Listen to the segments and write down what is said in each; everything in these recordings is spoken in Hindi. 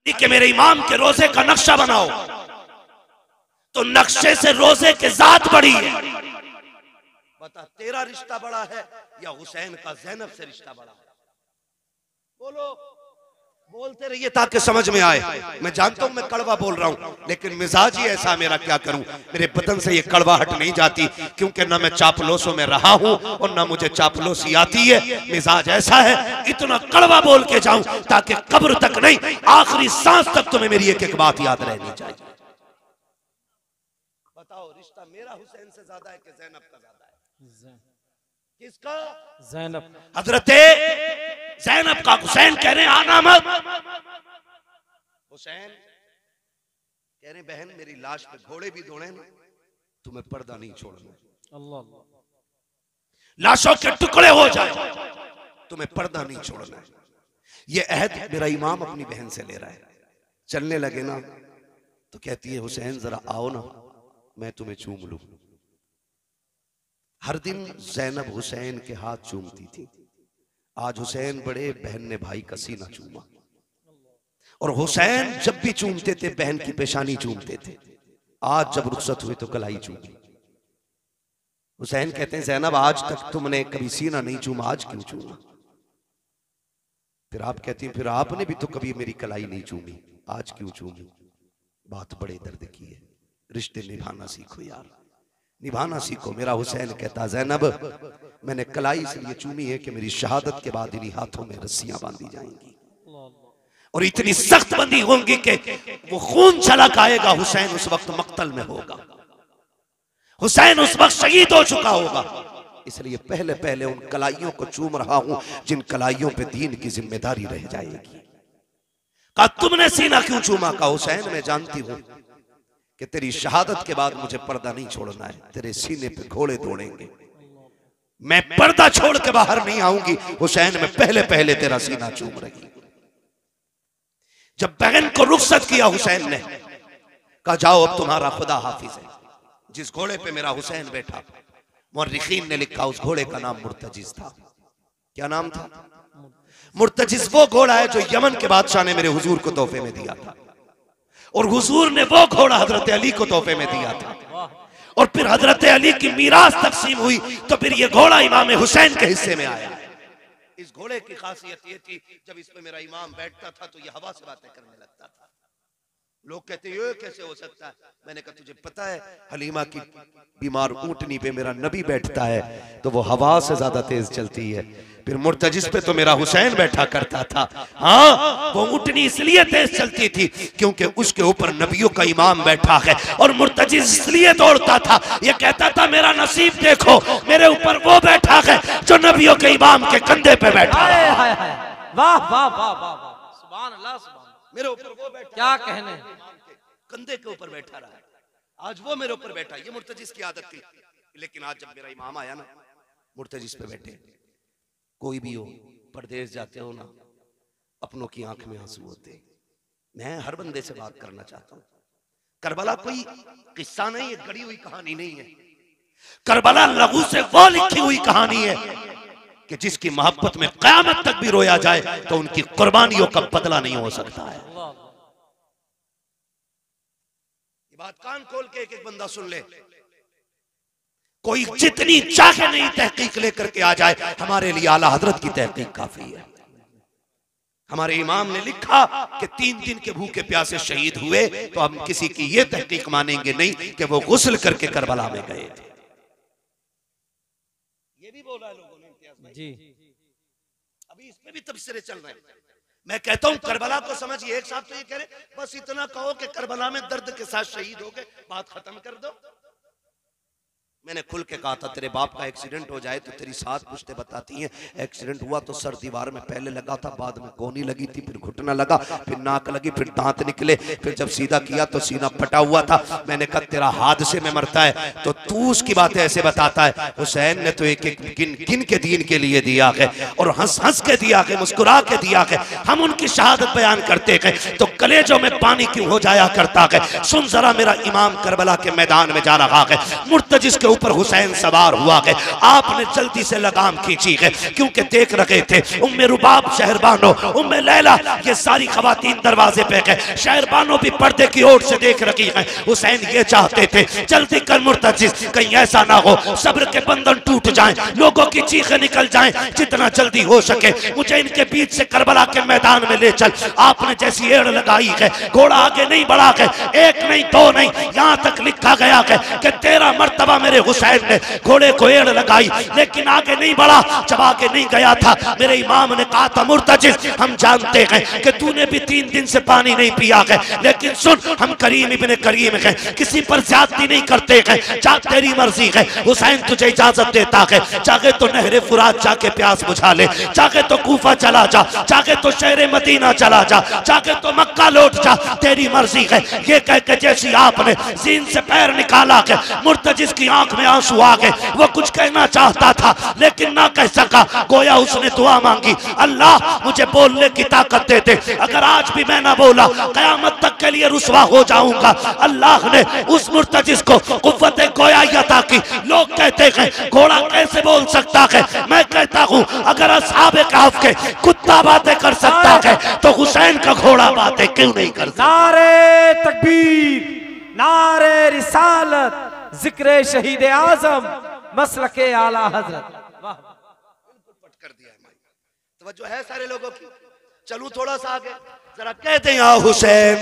कि मेरे इमाम के रोजे का नक्शा बनाओ, तो नक्शे से रोजे के जात बड़ी है। बता तेरा रिश्ता बड़ा है या हुसैन का ज़ैनब से रिश्ता बड़ा है? बोलो, बोलते रहिए ताकि समझ में आए। मैं जानता हूं मैं कड़वा बोल रहा हूं, लेकिन मिजाज ही ऐसा मेरा, क्या करूं। मेरे बदन से ये कड़वाहट नहीं जाती, क्योंकि ना मैं चापलोसों में रहा हूं और ना मुझे चापलोसी आती है। मिजाज ऐसा है, इतना कड़वा बोल के जाऊं ताकि कब्र तक नहीं, आखिरी सांस तक तुम्हें मेरी एक एक बात याद रहनी चाहिए। बताओ, रिश्ता मेरा हुसैन से ज्यादा है कि ज़ैनब का ज्यादा है? किसका? ज़ैनब। हजरते ज़ैनब का। हुसैन कह रहे आना मत। हुसैन कह रहे बहन मेरी लाश पे घोड़े भी दौड़े ना, तुम्हें पर्दा नहीं छोड़ना। अल्लाह। लाशों के टुकड़े हो जाए, तुम्हें पर्दा नहीं छोड़ना है। ये अहद मेरा इमाम अपनी बहन से ले रहा है। चलने लगे ना तो कहती है हुसैन जरा आओ ना, मैं तुम्हें चूम लूं। हर दिन ज़ैनब हुसैन के हाथ चूमती थी। आज हुसैन बड़े, बहन ने भाई का सीना चूमा। और हुसैन जब भी चूमते थे बहन की पेशानी चूमते थे। आज जब रुखसत हुई तो कलाई चूमी। हुसैन कहते हैं ज़ैनब आज तक तुमने कभी सीना नहीं चूमा, आज क्यों चूमा? फिर आप कहती हैं फिर आपने भी तो कभी मेरी कलाई नहीं चूमी, आज क्यों चूमी? बात बड़े दर्द की है। रिश्ते निभाना सीखो यार, निभाना सीखो। मेरा हुसैन कहता ज़ैनब मैंने कलाई इसलिए चूमी है कि मेरी शहादत के बाद इन्हीं हाथों में रस्सियां बांधी जाएंगी और इतनी सख्त बंदी होंगी कि वो खून छलक आएगा। हुसैन उस वक्त मक्तल में होगा, हुसैन उस वक्त शहीद हो चुका होगा। इसलिए पहले पहले उन कलाइयों को चूम रहा हूं जिन कलाइयों पे दीन की जिम्मेदारी रह जाएगी। कहा तुमने सीना क्यों चूमा? का हुसैन मैं जानती हूं कि तेरी शहादत के बाद मुझे पर्दा नहीं छोड़ना है, तेरे सीने पे घोड़े दौड़ेंगे, मैं पर्दा छोड़ के बाहर नहीं आऊंगी। हुसैन मैं पहले पहले तेरा सीना चूम रही। जब बहन को रुखसत किया हुसैन ने कहा जाओ अब तुम्हारा खुदा हाफिज है। जिस घोड़े पे मेरा हुसैन बैठा, मुर्रिखीन ने लिखा उस घोड़े का नाम मुर्तजिज था। क्या नाम था? मुर्तजिज वो घोड़ा है जो यमन के बादशाह ने मेरे हुजूर को तोहफे में दिया था, और हुजूर ने वो घोड़ा हजरत अली को तोहफे में दिया था। और फिर हजरत अली की मीरास तकसीम हुई तो फिर ये घोड़ा इमाम हुसैन के हिस्से में आया। इस घोड़े की खासियत ये थी जब इस पे मेरा इमाम बैठता था तो ये हवा से बातें करने लगता था। लोग कहते ये कैसे हो सकता है? मैंने कहा तुझे पता है हलीमा की बीमार ऊंटनी पे मेरा नबी बैठता है तो वो हवा से ज्यादा तेज चलती है। फिर मुर्तजिस पे तो मेरा हुसैन बैठा करता था। हाँ, वो ऊंटनी इसलिए तेज चलती थी क्योंकि उसके ऊपर नबियों का इमाम बैठा है, और मुर्तजिस इसलिए दौड़ता था, ये कहता था मेरा नसीब देखो, मेरे ऊपर वो बैठा है जो नबियों के इमाम के कंधे पे बैठा है। वाह वाह वाह वाह, सुभान अल्लाह, सुभान। मेरे ऊपर वो बैठा, क्या कहने, कंधे के ऊपर बैठा रहा। आज वो मेरे ऊपर बैठा, ये मुर्तजिस की आदत थी। लेकिन आज जब मेरा इमाम आया ना, मुर्तजिस पे बैठे। कोई भी हो, परदेश जाते हो ना, अपनों की आंख में आंसू होते। मैं हर बंदे से बात करना चाहता हूं। करबला कोई किस्सा नहीं है, गढ़ी हुई कहानी नहीं है। करबला लहू से वो लिखी हुई कहानी है कि जिसकी मोहब्बत में क़यामत तक भी रोया जाए तो उनकी कुर्बानियों का बदला नहीं हो सकता है। ये बात कान खोल के एक एक बंदा सुन ले। कोई जितनी चाहे नहीं तहकीक लेकर के आ जाए, हमारे लिए आला हजरत की तहकीक काफी है। हमारे इमाम ने लिखा कि 3 दिन के भूखे प्यासे शहीद हुए तो हम किसी की ये तहकीक मानेंगे नहीं कि वो गुस्ल करके करबला में गए थे। ये भी बोला है लोगों ने इम्तियाज भाई जी। अभी इसमें भी तबसरे चल रहे हैं। मैं कहता हूं करबला को समझिए। एक साहब तो ये कह रहे बस इतना कहो कि करबला में दर्द के साथ शहीद हो गए, बात खत्म कर दो। मैंने खुल के कहा था तेरे बाप का एक्सीडेंट हो जाए तो तेरी सात पुश्ते बताती हैं एक्सीडेंट हुआ तो सर दीवार में पहले लगा था, बाद में कोहनी लगी थी, फिर घुटना लगा, फिर नाक लगी, फिर दांत निकले, फिर जब सीधा किया तो सीना फटा हुआ था। मैंने कहा तेरा हादसे में मरता है तो तू उसकी बातें ऐसे बताता है। हुसैन ने तो एक एक गिन के दीन के लिए दिया है और हंस हंस के दिया है, मुस्कुरा के दिया है। हम उनकी शहादत बयान करते हैं तो कलेजों में पानी क्यों हो जाया करता है। सुन जरा, मेरा इमाम करबला के मैदान में जा रहा है, मुर्तजिस के ऊपर हुसैन सवार हुआ है। आपने जल्दी से लगाम खींची है, क्योंकि देख रहे थे उम्मे रुबाब शहरबानो, उम्मे लैला, ये सारी खवातीन दरवाजे पे गए। शहरबानो भी पर्दे की ओर से देख रही है। हुसैन ये चाहते थे जल्दी कर मुर्तजिज, कहीं ऐसा ना हो सब्र के बंधन टूट जाएं, लोगों की चीखें निकल जाएं, जितना जल्दी हो सके मुझे इनके बीच से करबला के मैदान में ले चल। आपने जैसी एड़ लगाई है, घोड़ा आगे नहीं बढ़ा है, एक नहीं दो नहीं, यहाँ तक लिखा गया है कि 13 मर्तबा मेरे हुसैन ने घोड़े को एड़ लगाई, लेकिन आगे नहीं बढ़ा। जब आगे नहीं गया था, मेरे इमाम ने कहा था मुर्तजिज हम जानते हैं कि तूने भी 3 दिन से पानी नहीं पिया है, लेकिन सुन हम करीम इब्ने करीम हैं, किसी पर ज्यादती नहीं करते हैं, चाहे तेरी मर्जी है। हुसैन तुझे इजाजत देता है, चाहे तो नहरे फुरात जाके प्यास बुझा ले, चाहे तो कूफा चला जा, चाहे तो शहर मदीना चला जा, चाहे तो मक्का लौट जा, तेरी मर्जी है। ये कह के जैसी आपने जीन से पैर निकाला है, मुर्तजिज की आंख में आंसू आ गए। वो कुछ कहना चाहता था लेकिन ना कह सका। गोया उसने दुआ मांगी, अल्लाह मुझे बोलने की ताकत दे दे, अगर आज भी मैं ना बोला कयामत तक के लिए रुसवा हो जाऊंगा। अल्लाह ने उस मुर्तजिज को कुव्वत गोयाई अता की। लोग कहते हैं घोड़ा कैसे बोल सकता है, मैं कहता हूँ अगर असहाबे कहफ के कुत्ता बातें कर सकता है तो हुसैन का घोड़ा बातें क्यों नहीं कर सकता। नारे तकबीर, नारे रिसालत, जिक्र शहीद आजम, मसलके आला हजरत। कर दिया है। तवज्जो है सारे लोगों की। चलूं थोड़ा सा आगे, जरा कहते हैं या हुसैन,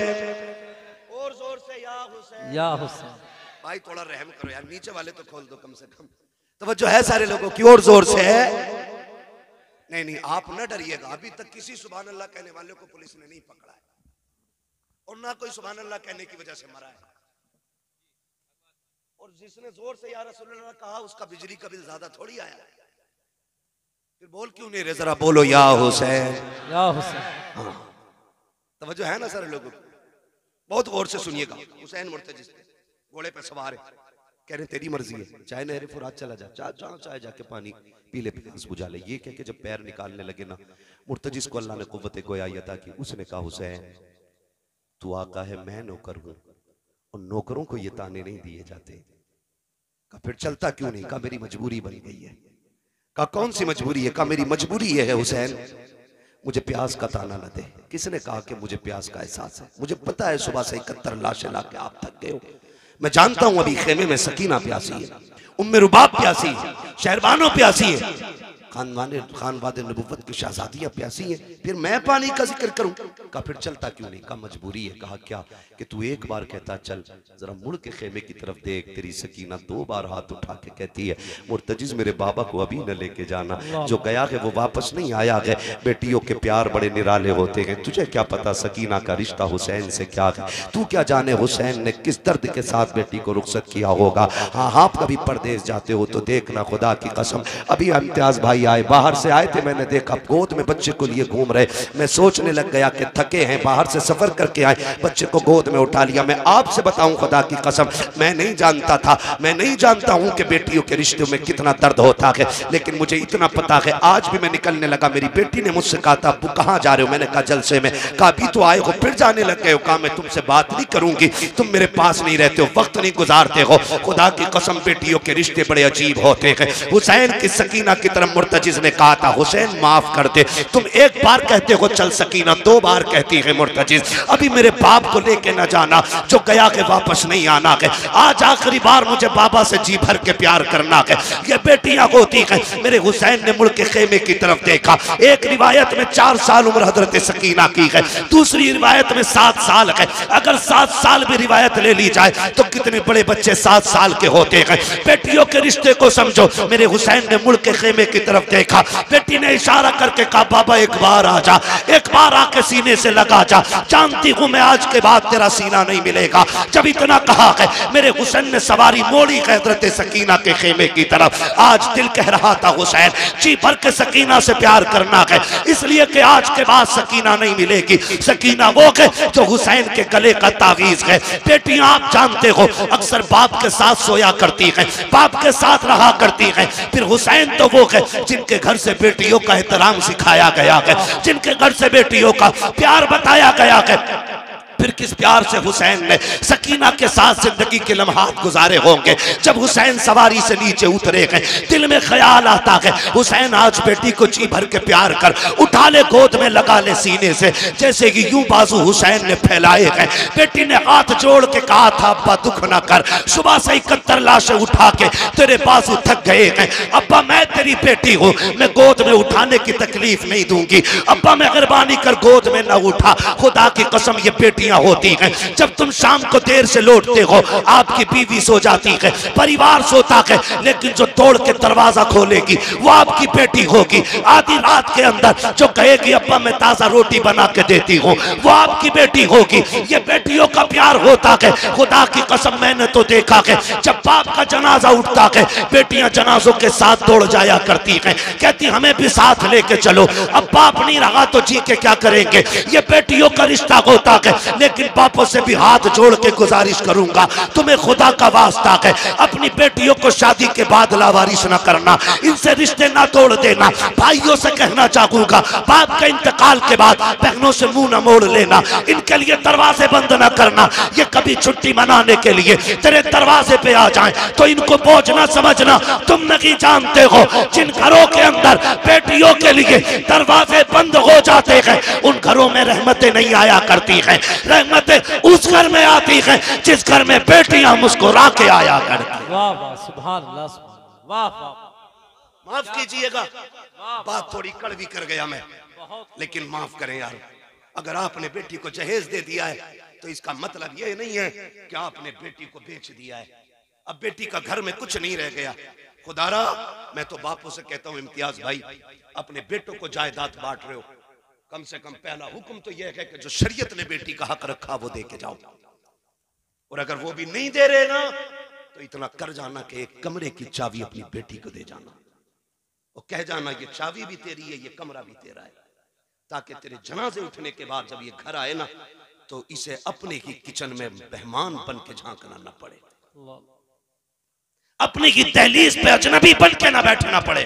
और जोर से या हुसैन, या हुसैन। भाई थोड़ा रहम करो यार, नीचे वाले तो खोल दो कम से कम। तवज्जो है सारे लोगों की, और जोर से है। नहीं नहीं आप न डरिएगा, अभी तक किसी सुभान अल्लाह कहने वाले को पुलिस ने नहीं पकड़ा है, और ना कोई सुभान अल्लाह कहने की वजह से मरा है। और जिसने जोर से या रसूलुल्लाह कहा उसका बिजली का बिल ज्यादा थोड़ी आया है। फिर बोल क्यों नहीं रहे, जरा बोलो या हुसैन, या हुसैन। हाँ तवज्जो है ना सारे लोगों को, बहुत गौर से सुनिएगा। हुसैन मुर्तजिज घोड़े पे सवार है, कह रहे तेरी मर्जी है, चाहे नहरे फुरात चला जा, चाहे जाके पानी पी ले, प्यास बुझा ले। ये कह के जब पैर निकालने लगे ना मुर्तजिज को अल्लाह ने कुव्वत गोयाई अता की। उसने कहा हुसैन तू आका है, मैं नौकर हूं, और नौकरों को ये ताने नहीं दिए जाते। कहा फिर चलता क्यों नहीं? कहा मेरी मजबूरी बन गई है। कहा कौन सी मजबूरी है? कहा मेरी मजबूरी ये है हुसैन मुझे प्यास का ताना न दे। किसने कहा कि मुझे प्यास का एहसास है? मुझे पता है सुबह से 71 लाशें लाके आप थक गए हो। मैं जानता हूं अभी खेमे में सकीना प्यासी है, उम्मे रुबाब प्यासी है, शहरबानो प्यासी है, खानवादे नबुव्वत की शहजादियां प्यासी हैं, फिर मैं पानी का जिक्र करूं? कहा फिर चलता क्यों नहीं? कहा मजबूरी है। कहा क्या? कि तू एक बार कहता चल, जरा मुड़ के खेमे की तरफ देख, तेरी सकीना 2 बार हाथ उठा के कहती है मुर्तजिज मेरे बाबा को अभी न लेके जाना, जो गया है वो वापस नहीं आया है। बेटियों के प्यार बड़े निराले होते हैं, तुझे क्या पता सकीना का रिश्ता हुसैन से क्या है? तू क्या जाने हुसैन ने किस दर्द के साथ बेटी को रुखसत किया होगा। हाँ आप कभी परदेश जाते हो तो देखना, खुदा की कसम अभी इम्तियाज भाई आए, बाहर से आए थे, मैंने देखा गोद में बच्चे को लिए घूम रहे। मैं सोचने लग गया कि थके हैं, बाहर से सफर करके आए, बच्चे को गोद में उठा लिया। मैं आपसे बताऊं खुदा की कसम मैं नहीं जानता था, मैं नहीं जानता हूं कि बेटियों के रिश्तों में कितना दर्द होता है, लेकिन मुझे इतना पता है आज भी मैं निकलने लगा, मेरी बेटी ने मुझसे कहा था अब्बू कहाँ जा रहे हो? मैंने कहा जलसे में। कहा अभी तो आए हो फिर जाने लग गए हो? कहा मैं तुमसे बात नहीं करूंगी, तुम मेरे पास नहीं रहते हो, वक्त नहीं गुजारते हो। खुदा की कसम बेटियों के रिश्ते बड़े अजीब होते हैं। हुसैन की सकीना की तरफ मुर्तजिज ने कहा था हुसैन माफ कर दे, तुम एक बार कहते हो चल सकीना, 2 बार कहती है मुर्तजिज, अभी मेरे बाप को लेके न जाना, जो गया के वापस नहीं आना है। आज आखिरी बार मुझे बाबा से जी भर के प्यार करना है। ये बेटियां होती हैं। मेरे हुसैन ने मुड़ के खेमे की तरफ देखा। एक रिवायत में 4 साल उम्र हजरत सकीना की है, दूसरी रिवायत में 7 साल है। अगर 7 साल भी रिवायत ले ली जाए तो कितने बड़े बच्चे 7 साल के होते हैं। बेटियों के रिश्ते को समझो। मेरे हुसैन ने मुड़ के खेमे की तरफ देखा, बेटी ने इशारा करके कहा बाबा एक बार आ जा, एक बार आके सीने से लगा जा, जानती हूं मैं आज के बाद तेरा सीना नहीं मिलेगा। जब इतना कहा है मेरे हुसैन ने सवारी मोड़ी हजरत सकीना के खेमे की तरफ। आज दिल कह रहा था हुसैन जी भर के सकीना से प्यार करना है, इसलिए कि आज के बाद सकीना नहीं मिलेगी। सकीना वो है जो हुसैन के गले का तावीज है। बेटियां आप जानते हो अक्सर बाप के साथ सोया करती है, बाप के साथ रहा करती है। फिर हुसैन तो वो है जिनके घर से बेटियों का एहतराम सिखाया गया है, जिनके घर से बेटियों का प्यार बताया गया है। फिर फिर किस प्यार से हुसैन ने सकीना के साथ जिंदगी के लम्हात गुजारे होंगे। जब हुसैन सवारी से नीचे उतरे गए, दिल में ख्याल आता है हुसैन आज बेटी को जी भर के प्यार कर उठा ले, गोद में लगा ले सीने से, जैसे कि यूं बाजू हुसैन ने फैलाए गए। बेटी ने हाथ जोड़ के कहा था अब्बा दुख ना कर, सुबह से 71 लाशें उठा के तेरे बाजू थक गए हैं। अब्बा मैं तेरी बेटी हूँ, मैं गोद में उठाने की तकलीफ नहीं दूंगी। अब्बा मेहरबानी कर गोद में न उठा, खुदा की कसम ये बेटियां होती हैं। जब तुम शाम को देर से लौटते हो, आपकी बीवी सो जाती है, परिवार सोता है, लेकिन जो तोड़ के दरवाजा खोलेगी वो आपकी बेटी होगी। आधी रात के अंदर जो कहेगी अब्बा मैं ताजा रोटी बना के देती हूँ, वो आपकी बेटी होगी। ये बेटियों का प्यार होता है। खुदा की कसम मैंने तो देखा है, जब बाप का जनाजा उठता है, बेटियां जनाजों के साथ दौड़ जाया करती हैं, कहती हमें भी साथ लेके चलो। अब बाप नहीं रहा तो जी के क्या करेंगे। ये बेटियों का रिश्ता होता है। लेकिन बापों से भी हाथ जोड़ के गुजारिश करूंगा, तुम्हें खुदा का वास्ता है, अपनी बेटियों को शादी के बाद लावारिस ना करना, इनसे रिश्ते ना तोड़ देना। भाइयों से कहना चाहूंगा, बाप के इंतकाल के बाद बहनों से मुंह न मोड़ लेना, इनके लिए दरवाजे बंद ना करना। ये कभी छुट्टी मनाने के लिए तेरे दरवाजे पे आ जाएं तो इनको बोझ ना समझना। तुम नहीं जानते हो जिन घरों के अंदर बेटियों के लिए दरवाजे बंद हो जाते हैं, उन घरों में रहमतें नहीं आया करती हैं। रहमतें उस घर में आती हैं जिस घर में बेटियां मुस्कुरा के आया करती। वाह वाह सुभान अल्लाह, वाह वाह। माफ कीजिएगा, बात थोड़ी कड़वी कर गया मैं, लेकिन माफ करें यार। अगर आपने बेटी को जहेज दे दिया है तो इसका मतलब ये नहीं है कि आपने बेटी को बेच दिया है। अब बेटी का घर में कुछ नहीं रह गया। खुदारा मैं तो बापों से कहता हूं इम्तियाज भाई, अपने बेटों को जायदाद बांट रहे हो, कम से कम पहला हुक्म तो यह है कि जो शरीयत ने बेटी का हक रखा वो दे के जाओ। और अगर वो भी नहीं दे रहे ना तो इतना कर जाना कि एक कमरे की चाबी अपनी बेटी को दे जाना और कह जाना ये चाबी भी तेरी है, ये कमरा भी तेरा है, ताकि तेरे जनाजे उठने के बाद जब ये घर आए ना तो इसे अपने ही किचन में मेहमान बन के झांकना न पड़े, अपनी ही दहलीज पे अजनबी बन के ना बैठना पड़े।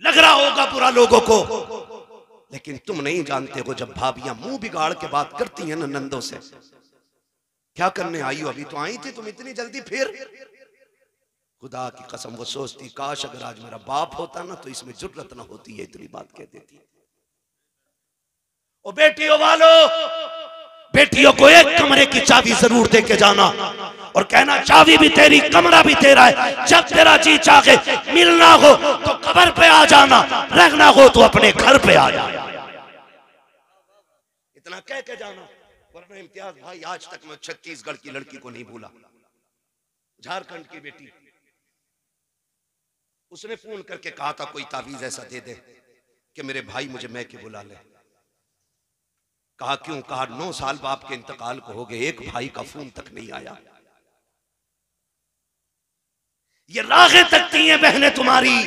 लग रहा होगा बुरा लोगों को, लेकिन तुम नहीं जानते हो जब भाभियां मुंह बिगाड़ के बात करती हैं ना नंदों से, क्या करने आई हो, अभी तो आई थी तुम इतनी जल्दी फिर। खुदा की कसम वो सोचती काश अगर आज मेरा बाप होता ना तो इसमें जुर्रत ना होती है, इतनी बात कह देती। ओ बेटियों वालों, बेटियों को एक कमरे की चाबी जरूर दे के जाना और कहना चाबी भी तेरी कमरा भी तेरा है। जब तेरा जी चाहे मिलना हो तो कब्र पे आ जाना, रहना हो तो अपने घर पे आ जाना। इतना कह के जाना। वरना इम्तियाज भाई आज तक मैं छत्तीसगढ़ की लड़की को नहीं भूला, झारखंड की बेटी, उसने फोन करके कहा था कोई तावीज ऐसा दे दे कि मेरे भाई मुझे मैके बुला ले। कहा क्यों? कहा 9 साल बाप के इंतकाल को हो गए, एक भाई का फोन तक नहीं आया। ये रागें तकती हैं बहनें तुम्हारी।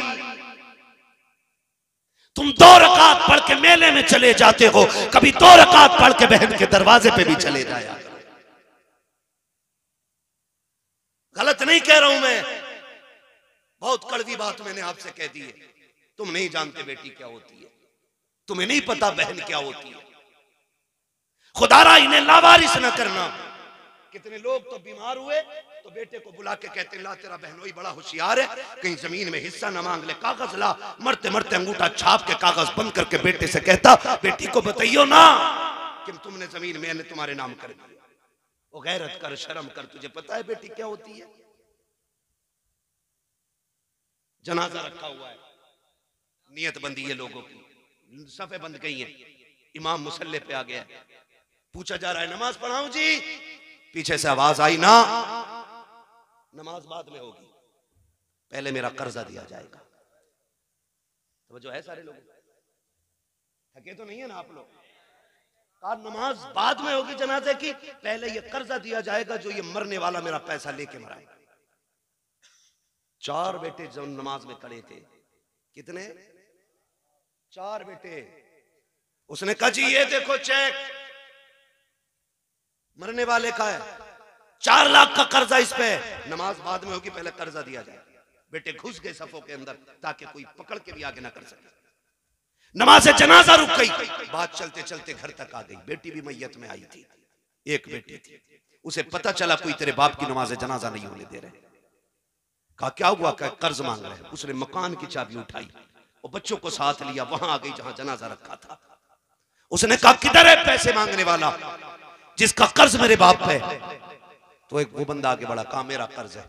तुम 2 रकात पढ़ के मेले में चले जाते हो, कभी 2 रकात पढ़ के बहन के दरवाजे पे भी चले जाया। गलत नहीं कह रहा हूं मैं, बहुत कड़वी बात मैंने आपसे कह दी है। तुम नहीं जानते बेटी क्या होती है, तुम्हें नहीं पता बहन क्या होती है। खुदारा इन्हें लावारिस न करना। कितने लोग तो बीमार हुए तो बेटे को बुला के कहते ला तेरा बहनोई बड़ा होशियार है, कहीं जमीन में हिस्सा न मांग ले, कागज ला। मरते मरते अंगूठा छाप के कागज बंद करके बेटे से कहता बेटी को बताइयो ना कि तुमने जमीन मैंने तुम्हारे नाम कर दिया। वो गैरत कर, शर्म कर, तुझे पता है बेटी क्या होती है। जनाजा रखा हुआ है, नियत बंदी है लोगों की, सफे बंद गई है, इमाम मुसल्ले पे आ गया, पूछा जा रहा है नमाज पढ़ाऊं जी, पीछे से आवाज आई ना नमाज बाद में होगी, पहले मेरा कर्जा दिया जाएगा। तो जो है सारे लोग थके तो नहीं है ना आप लोग। कहा नमाज बाद में होगी जनाजे की, पहले ये कर्जा दिया जाएगा जो ये मरने वाला मेरा पैसा लेके मराएगा। 4 बेटे जो नमाज में खड़े थे, कितने? 4 बेटे। उसने कहा जी ये देखो चेक मरने वाले का है, 4 लाख का कर्जा इस पे, नमाज बाद में होगी, पहले कर्जा दिया जाए। बेटे घुस गए सफों के अंदर ताकि कोई पकड़ के भी आगे ना कर सके। नमाज जनाजा रुक गई, बात चलते चलते घर तक आ गई। बेटी भी मैयत में आई थी, एक बेटी थी। उसे पता चला कोई तेरे बाप की नमाज जनाजा नहीं होने दे रहे। कहा क्या हुआ? कहा कर्ज मांग रहे हैं। उसने मकान की चाबी उठाई और बच्चों को साथ लिया, वहां आ गई जहां जनाजा रखा था। उसने कहा किधर है पैसे मांगने वाला जिसका कर्ज मेरे बाप पे? तो एक वो बंदा आगे बढ़ा, कहा मेरा कर्ज है।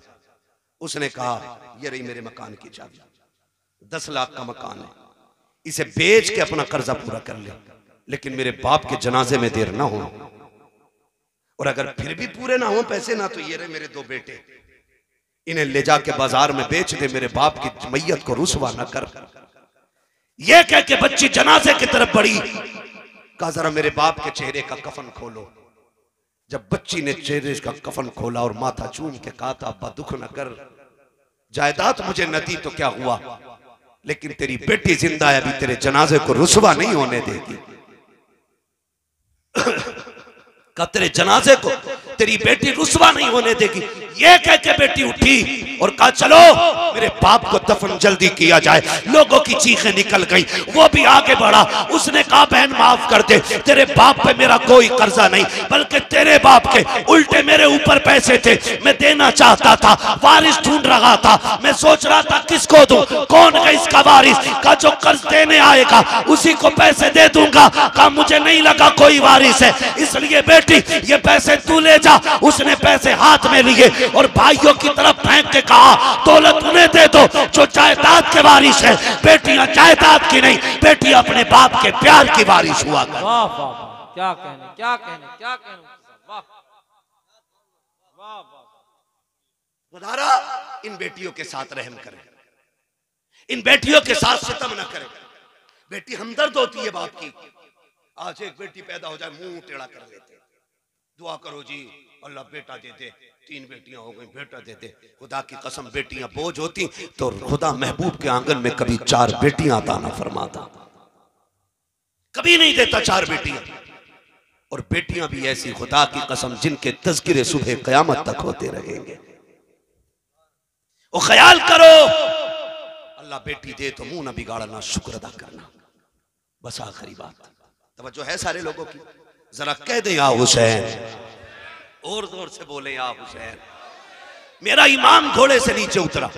उसने कहा ये रही मेरे मकान की चाबी, 10 लाख का मकान है, इसे बेच के अपना कर्जा पूरा कर ले, लेकिन मेरे बाप के जनाजे में देर ना हो, और अगर फिर भी पूरे ना हो पैसे ना, तो ये रहे मेरे 2 बेटे, इन्हें ले जाके बाजार में बेच दे, मेरे बाप की मैयत को रुसवा ना कर। ये कह के बच्ची जनाजे की तरफ बढ़ी। कहा जरा मेरे बाप के चेहरे का कफन खोलो। जब बच्ची ने चेहरे का कफन खोला और माथा चूम के कहा था अब्बा दुख न कर, जायदाद मुझे न दी तो क्या हुआ, लेकिन तेरी बेटी जिंदा है, अभी तेरे जनाजे को रुसवा नहीं होने देगी। का तेरे जनाजे को तेरी बेटी रुसवा नहीं होने देगी। ये कह के बेटी उठी और कहा चलो मेरे बाप को दफन जल्दी किया जाए। लोगों की चीखें निकल गई, वो भी आगे बढ़ा। उसने कहा बहन माफ कर दे, तेरे बाप पे मेरा कोई कर्जा नहीं, बल्कि तेरे बाप के उल्टे मेरे ऊपर पैसे थे, मैं देना चाहता था, वारिस ढूंढ रहा था, मैं सोच रहा था किसको दूं, कौन है इसका वारिस? का जो कर्ज देने आएगा उसी को पैसे दे दूंगा। कहा मुझे नहीं लगा कोई वारिस है, इसलिए बेटी ये पैसे तू ले जा। उसने पैसे हाथ में लिए और भाइयों की तरफ फेंक के कहा दौलत उन्हें दे दो जो जायदाद के वारिस है। बेटियां जायदाद की नहीं, बेटी अपने बाप के प्यार की वारिस हुआ कर। वाह वाह वाह, क्या कहने क्या कहने क्या कहने, वाह वाह वाह। खुदारा इन बेटियों के साथ रहम करें, इन बेटियों के साथ सितम न करें। बेटी हमदर्द होती है बाप की। आज एक बेटी पैदा हो जाए मुंह टेढ़ा कर लेते, दुआ करो जी अल्लाह बेटा दे दे, 3 बेटियां हो गई बेटा दे दे। खुदा की कसम बेटियां बोझ होती तो खुदा महबूब के आंगन में कभी 4 बेटियां अता ना फरमाता, कभी नहीं देता 4 बेटियां। और बेटियां भी ऐसी खुदा की कसम जिनके तज़किरे सुबह क़यामत तक होते रहेंगे। और ख्याल करो अल्लाह बेटी दे तो मुंह ना बिगाड़ना, शुक्र अदा करना। बस आखिरी बात तवज्जो है सारे लोगों की, जरा कह दे या हुसैन, और जोर से बोले या हुसैन। मेरा इमाम घोड़े से नीचे उतरा,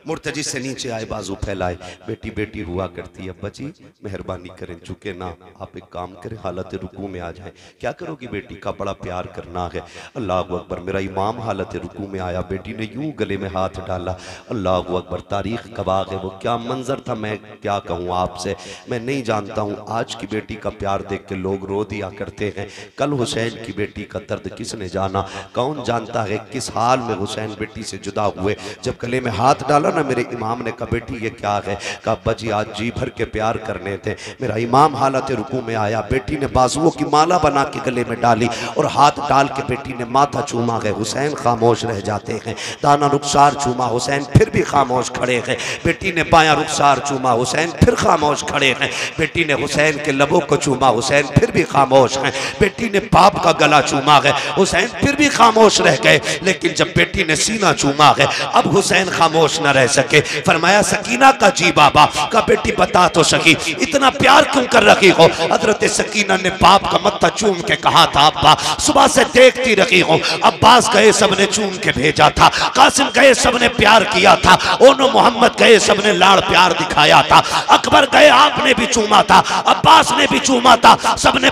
मुर्तजी से नीचे आए, बाजू फैलाए, बेटी बेटी हुआ करती है। अब्बा जी मेहरबानी करें, चुके ना, आप एक काम करें हालत रुकू में आ जाए। क्या करोगी बेटी का बड़ा प्यार करना है। अल्लाह अकबर। मेरा इमाम हालत रुकू में आया, बेटी ने यूं गले में हाथ डाला। अल्लाह अकबर। तारीख गवाह है वो क्या मंजर था, मैं क्या कहूँ आपसे, मैं नहीं जानता हूँ। आज की बेटी का प्यार देख के लोग रो दिया करते हैं, कल हुसैन की बेटी का दर्द किसने जाना। कौन जानता है किस हाल में हुसैन बेटी से जुदा हुए। जब गले में हाथ डाला ना मेरे इमाम ने कहा बेटी ये क्या है। कहा अब्बा जी आज जी भर के प्यार करने थे। मेरा इमाम हालत रुकू में आया, बेटी ने बाजुओं की माला बना के गले में डाली और हाथ डाल के बेटी ने माथा चूमा गए। हुसैन खामोश रह जाते हैं। दाना रुखसार चूमा, हुसैन फिर भी खामोश खड़े हैं। बेटी ने बायां रुखसार चूमा, हुसैन फिर खामोश खड़े हैं। बेटी ने हुसैन के लबों को चूमा, हुसैन फिर भी खामोश हैं। बेटी ने बाप का गला चूमा है, हुसैन फिर भी खामोश रह गए। लेकिन जब बेटी ने सीना चूमा है अब हुसैन खामोश न रह सके। फरमाया सकीना का जी बाबा का बेटी बता तो सकी इतना प्यार क्यों कर रही हो। हजरत सकीना ने बाप का मत्था चूम के कहा था अब्बा सुबह से देखती रही हूँ। अब्बास गए सबने चूम के भेजा था, कासिम गए सबने प्यार किया था, ओनो मोहम्मद गए सबने लाड़ प्यार दिखाया था, अकबर गए आपने भी चूमा था, अब्बास ने भी चूमा था, सबने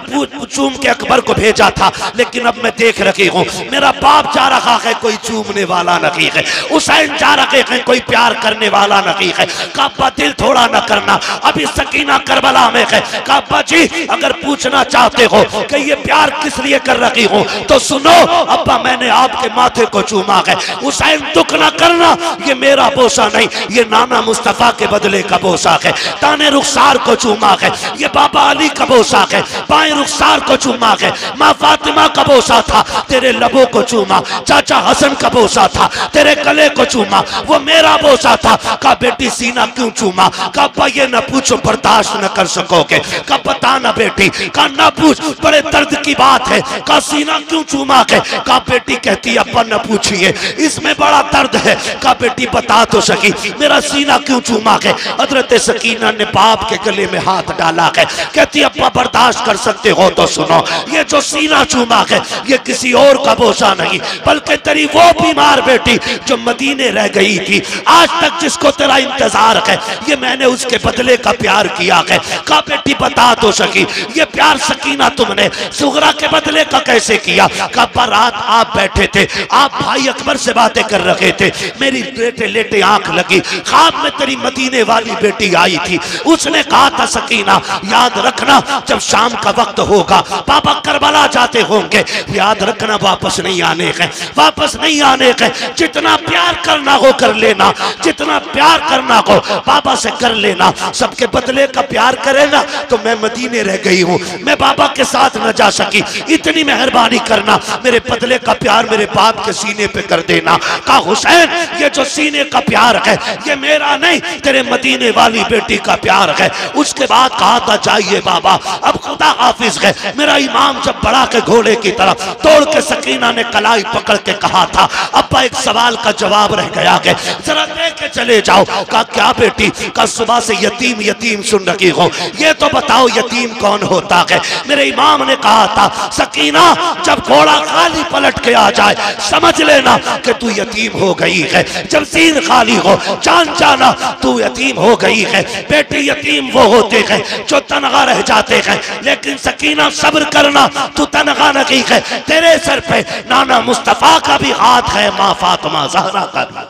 चूम के अकबर को भेजा था। लेकिन अब मैं देख रही हूँ मेरा बाप जा रहा है कोई चूमने वाला नहीं है, हुसैन जा रहे हैं कोई प्यार करने वाला नहीं है। काबा दिल थोड़ा न करना, अभी सकीना करबला में है। काबा जी अगर पूछना चाहते हो कि ये प्यार किस लिए कर रही हूँ तो सुनो अब्बा मैंने आपके माथे को चूमा है। हुसैन दुख ना करना, ये मेरा बोसा नहीं, ये नाना मुस्तफा के बदले का बोसा है। दाने रुखसार को चूमा है, ये बाबा अली का बोसा है। बाएं रुखसार को चूमा है, माँ फातिमा का बोसा था, तेरे लबों को चूमा। चाचा हसन का बोसा बोसा था, तेरे गले को चूमा, वो मेरा बोसा था। कहा बेटी सीना क्यों चूमा? कहा अब्बा ये न पूछो, बर्दाश्त न कर सकोगे। कहा बता ना बेटी। कहा ना पूछ, बड़े दर्द की बात है। कहा सीना क्यों चूमा के? कहा बेटी कहती अब्बा न पूछिए, इसमें बड़ा दर्द है। कहा बेटी बता तो सकी, मेरा सीना क्यों चूमा के? हजरत सकीना ने बाप के गले में हाथ डाला है, कहती अब्बा बर्दाश्त कर सकते हो तो सुनो, ये जो सीना चूमा है ये किसी और का बोसा नहीं, बल्कि तेरी वो बीमार बेटी जो मदीने रह गई थी, आज तक जिसको तेरा इंतजार है, ये मैंने उसके बदले का प्यार किया है। कहा बेटी बता तो सकी, ये प्यार सकीना तुमने सुगरा के बदले का कैसे किया? कहा रात आप बैठे थे, आप भाई अकबर से बातें कर रहे थे, मेरी लेटे लेटे आंख लगी, ख्वाब में तेरी मदीने वाली बेटी आई थी। उसने कहा था सकीना याद रखना जब शाम का वक्त होगा पापा करबला जाते होंगे, याद रखना वापस नहीं आने का, वापस नहीं आने का। जितना प्यार करना हो कर लेना, जितना प्यार करना हो बाबा से कर लेना, सबके बदले का प्यार करे ना। तो मैं मदीने रह गई हूँ, मैं बाबा के साथ न जा सकी, इतनी मेहरबानी करना, मेरे बदले का प्यार मेरे बाप के सीने पे कर देना। कहा हुसैन ये जो सीने का प्यार है ये मेरा नहीं, तेरे मदीने वाली बेटी का प्यार है। उसके बाद कहा था जाइए बाबा, अब खुदा हाफिज है। मेरा इमाम जब बढ़ा के घोड़े की तरफ तोड़ के सकीना ने कलाई पकड़ के कहा था अब्बा एक सवाल का जवाब रह गया है, जरा दे के चले जाओ। कहा क्या बेटी? कहा सुबह से यतीम यतीम सुन रही हो, ये तो बताओ यतीम कौन होता है? मेरे इमाम ने कहा था सकीना जब घोड़ा खाली पलट के आ जाए समझ लेना कि तू यतीम हो गई है, जब सीन खाली हो जान जाना तू यतीम हो गई है। बेटी यतीम वो होते हैं जो तनहा रह जाते हैं, लेकिन सकीना सब्र करना, तू तनहा नहीं है, तेरे सर पे नाना मुस्तफा का भी हाथ है, माँ फातिमा ज़हरा का भी।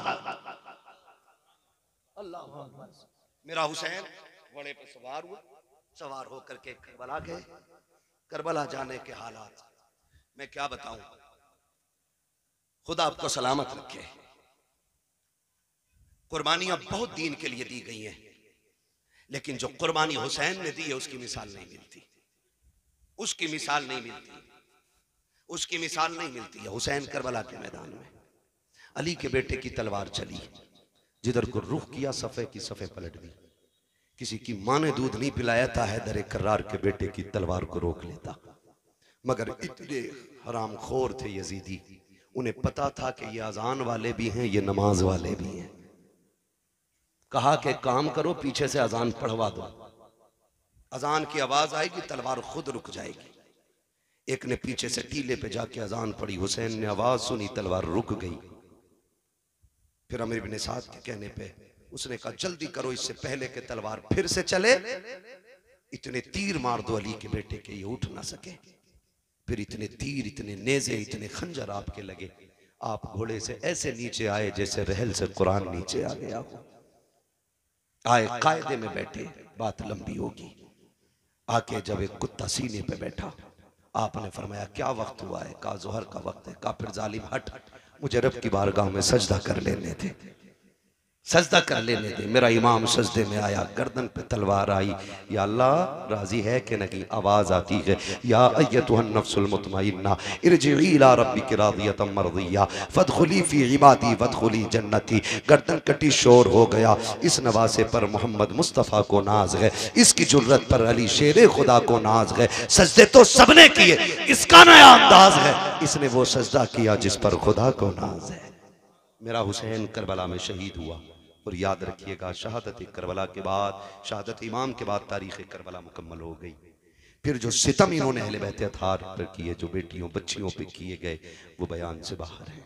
मेरा हुसैन घोड़े पे सवार हुआ, सवार होकर के करबला गए। करबला जाने के हालात मैं क्या बताऊं, खुदा आपको सलामत रखे। कुर्बानियां बहुत दीन के लिए दी गई हैं, लेकिन जो कुर्बानी हुसैन ने दी है उसकी मिसाल नहीं मिलती, उसकी मिसाल नहीं मिलती, उसकी मिसाल नहीं मिलती है। हुसैन करबला के मैदान में अली के बेटे की तलवार चली, जिधर को रुख किया सफ़े की सफ़े पलट दी। किसी की माँ ने दूध नहीं पिलाया था, हैदर कर्रार के बेटे की तलवार को रोक लेता, मगर इतने हराम खोर थे यजीदी, उन्हें पता था कि ये अजान वाले भी हैं, ये नमाज वाले भी हैं। कहा कि काम करो पीछे से अजान पढ़वा दो, अजान की आवाज आएगी तलवार खुद रुक जाएगी। एक ने पीछे से टीले पे जाके अजान पढ़ी, हुसैन ने आवाज सुनी, तलवार रुक गई। फिर अमीर बिन साद के कहने पे उसने कहा जल्दी करो इससे पहले कि तलवार फिर से चले, इतने तीर मार दो अली के बेटे के ये उठ ना सके। फिर इतने तीर, इतने नेज़े, इतने खंजर आपके लगे, आप घोड़े से ऐसे नीचे आए जैसे रहल से कुरान नीचे आ गया हो। आए कायदे में बैठे, बात लंबी होगी। आके जब एक कुत्ता सीने पे बैठा, आपने फरमाया क्या वक्त हुआ है? कहा जोहर का वक्त है। कहा फिर जालिम हट, मुझे रब की बारगाह में सजदा कर लेने थे, सजदा कर लेने दे। मेरा इमाम सजदे में आया, गर्दन पे तलवार आई, या अल्लाह राजी है कि नहीं? आवाज आती है या अय्यतुहन नफ्सुल मुतमइन्ना इरजिई इला रब्बिकी रादियतम मर्दिया फदखुली फी इबादी वदखुली जन्नती। गर्दन कटी, शोर हो गया। इस नवासे पर मोहम्मद मुस्तफ़ा को नाज है, इसकी जुर्रत पर अली शेरे खुदा को नाज है। सजदे तो सबने किए, इसका नया अंदाज है, इसने वो सजदा किया जिस पर खुदा को नाज है। मेरा हुसैन करबला में शहीद हुआ। और याद रखिएगा शहादत करबला के बाद, शहादत इमाम के बाद तारीख़ करबला मुकम्मल हो गई। फिर जो सितम इन्होंने अहले बैत अतहार पर किए, जो बेटियों बच्चियों पे किए गए, वो बयान से बाहर है,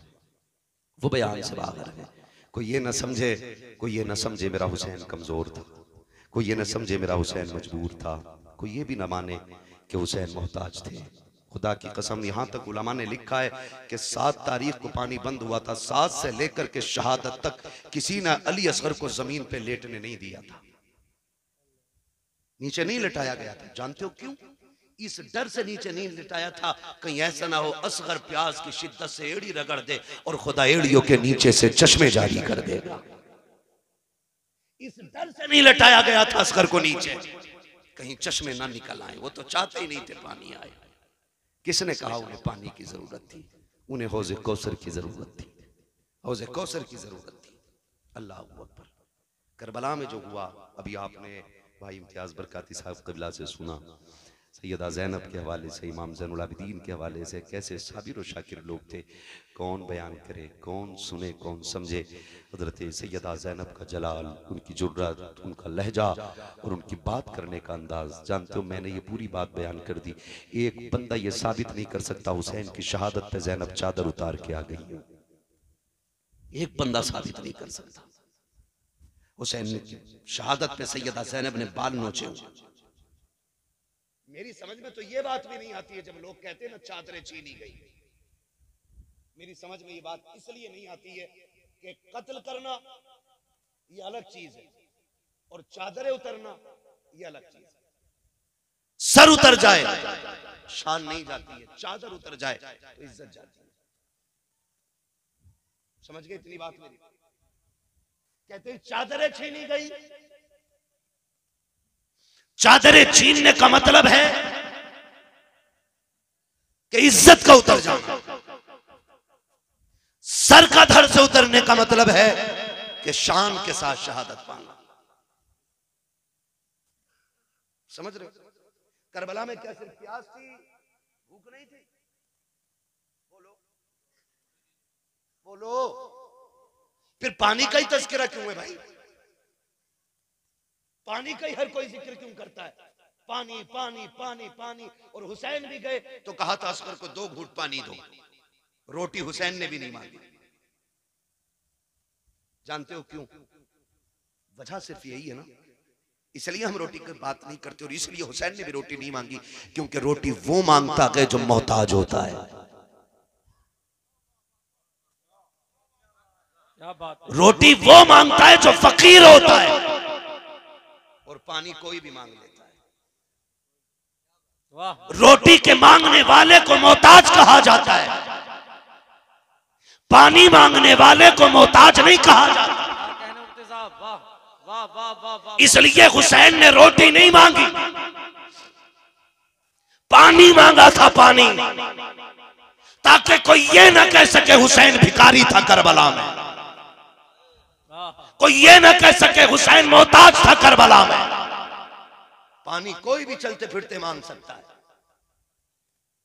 वो बयान से बाहर है। कोई ये ना समझे, कोई ये ना समझे मेरा हुसैन कमज़ोर था, कोई ये ना समझे मेरा हुसैन मजबूर था, कोई ये भी ना माने कि हुसैन मोहताज थे। खुदा की कसम, यहाँ तक उलमा ने लिखा है कि 7 तारीख को पानी बंद हुआ था, 7 से लेकर के शहादत तक किसी ने अली असगर को जमीन पे लेटने नहीं दिया था, नीचे नहीं लिटाया गया था। जानते हो क्यों? इस डर से नीचे नहीं लिटाया था, कहीं ऐसा ना हो असगर प्यास की शिद्दत से एड़ी रगड़ दे और खुदा एड़ियों के नीचे से चश्मे जारी कर देगा। इस डर से नहीं लिटाया गया था असगर को नीचे, कहीं चश्मे ना निकल आए। वो तो चाहते ही नहीं थे पानी आए। किसने कहा उन्हें पानी की जरूरत थी? उन्हें हौज़े कौसर की जरूरत थी। हौज़े कौसर की जरूरत थी। अल्लाह अकबर। करबला में जो हुआ, अभी आपने भाई इम्तियाज बरकाती साहब क़िबला से सुना, सैयदा ज़ैनब के हवाले से, इमाम ज़ैनुल आबिदीन के हवाले से, कैसे साबिर और शाकिर लोग थे। कौन बयान करे, कौन सुने, कौन समझे। हज़रत सैयदा ज़ैनब का जलाल, उनकी जुर्रत, उनका लहजा और उनकी बात करने का अंदाज़। जानते हो, मैंने ये पूरी बात बयान कर दी। एक बंदा ये साबित नहीं कर सकता हुसैन की शहादत पे ज़ैनब चादर उतार के आ गई। एक बंदा साबित नहीं कर सकता। हुसैन की शहादत पे सैयदा ज़ैनब ने बाल नोचे। मेरी समझ में तो ये बात भी नहीं आती है जब लोग कहते हैं ना चादरें छीनी गई। मेरी समझ में ये बात इसलिए नहीं आती है कि कत्ल करना ये अलग चीज है और चादरें उतरना ये अलग चीज है। सर उतर जाए शान नहीं जाती है, चादर उतर जाए तो इज्जत जाती है। समझ गए इतनी बात मेरी? कहते हैं चादरें छीनी गई। चादरें छीनने का मतलब है कि इज्जत का उतर जाना। सर का धड़ से उतरने का मतलब है कि शान के साथ शहादत पाना। समझ रहे हो? करबला में क्या सिर्फ प्यास थी, भूख नहीं थी? बोलो बोलो। फिर पानी का ही तस्करा क्यों है भाई? पानी का ही हर कोई जिक्र क्यों करता है? पानी पानी पानी पानी। और हुसैन भी गए तो कहा था असगर को 2 घूंट पानी दो। रोटी हुसैन ने भी नहीं मांगी। जानते हो क्यों? वजह सिर्फ यही है ना, इसलिए हम रोटी की बात नहीं करते और इसलिए हुसैन ने भी रोटी नहीं मांगी, क्योंकि रोटी वो मांगता है जो मोहताज होता है। क्या बात है? रोटी वो मांगता है जो फकीर होता है और पानी कोई भी मांग लेता है। वाह। रोटी के मांगने वाले को मोहताज कहा जाता है, पानी मांगने वाले को मोहताज नहीं कहा जाता। वाह वाह वाह वाह वाह। इसलिए हुसैन ने रोटी नहीं मांगी, पानी मांगा था, पानी, ताकि कोई ये ना कह सके हुसैन भिखारी था करबला में। कोई ये ना कह सके हुसैन मोहताज था करबला में। पानी कोई भी चलते फिरते मांग सकता है,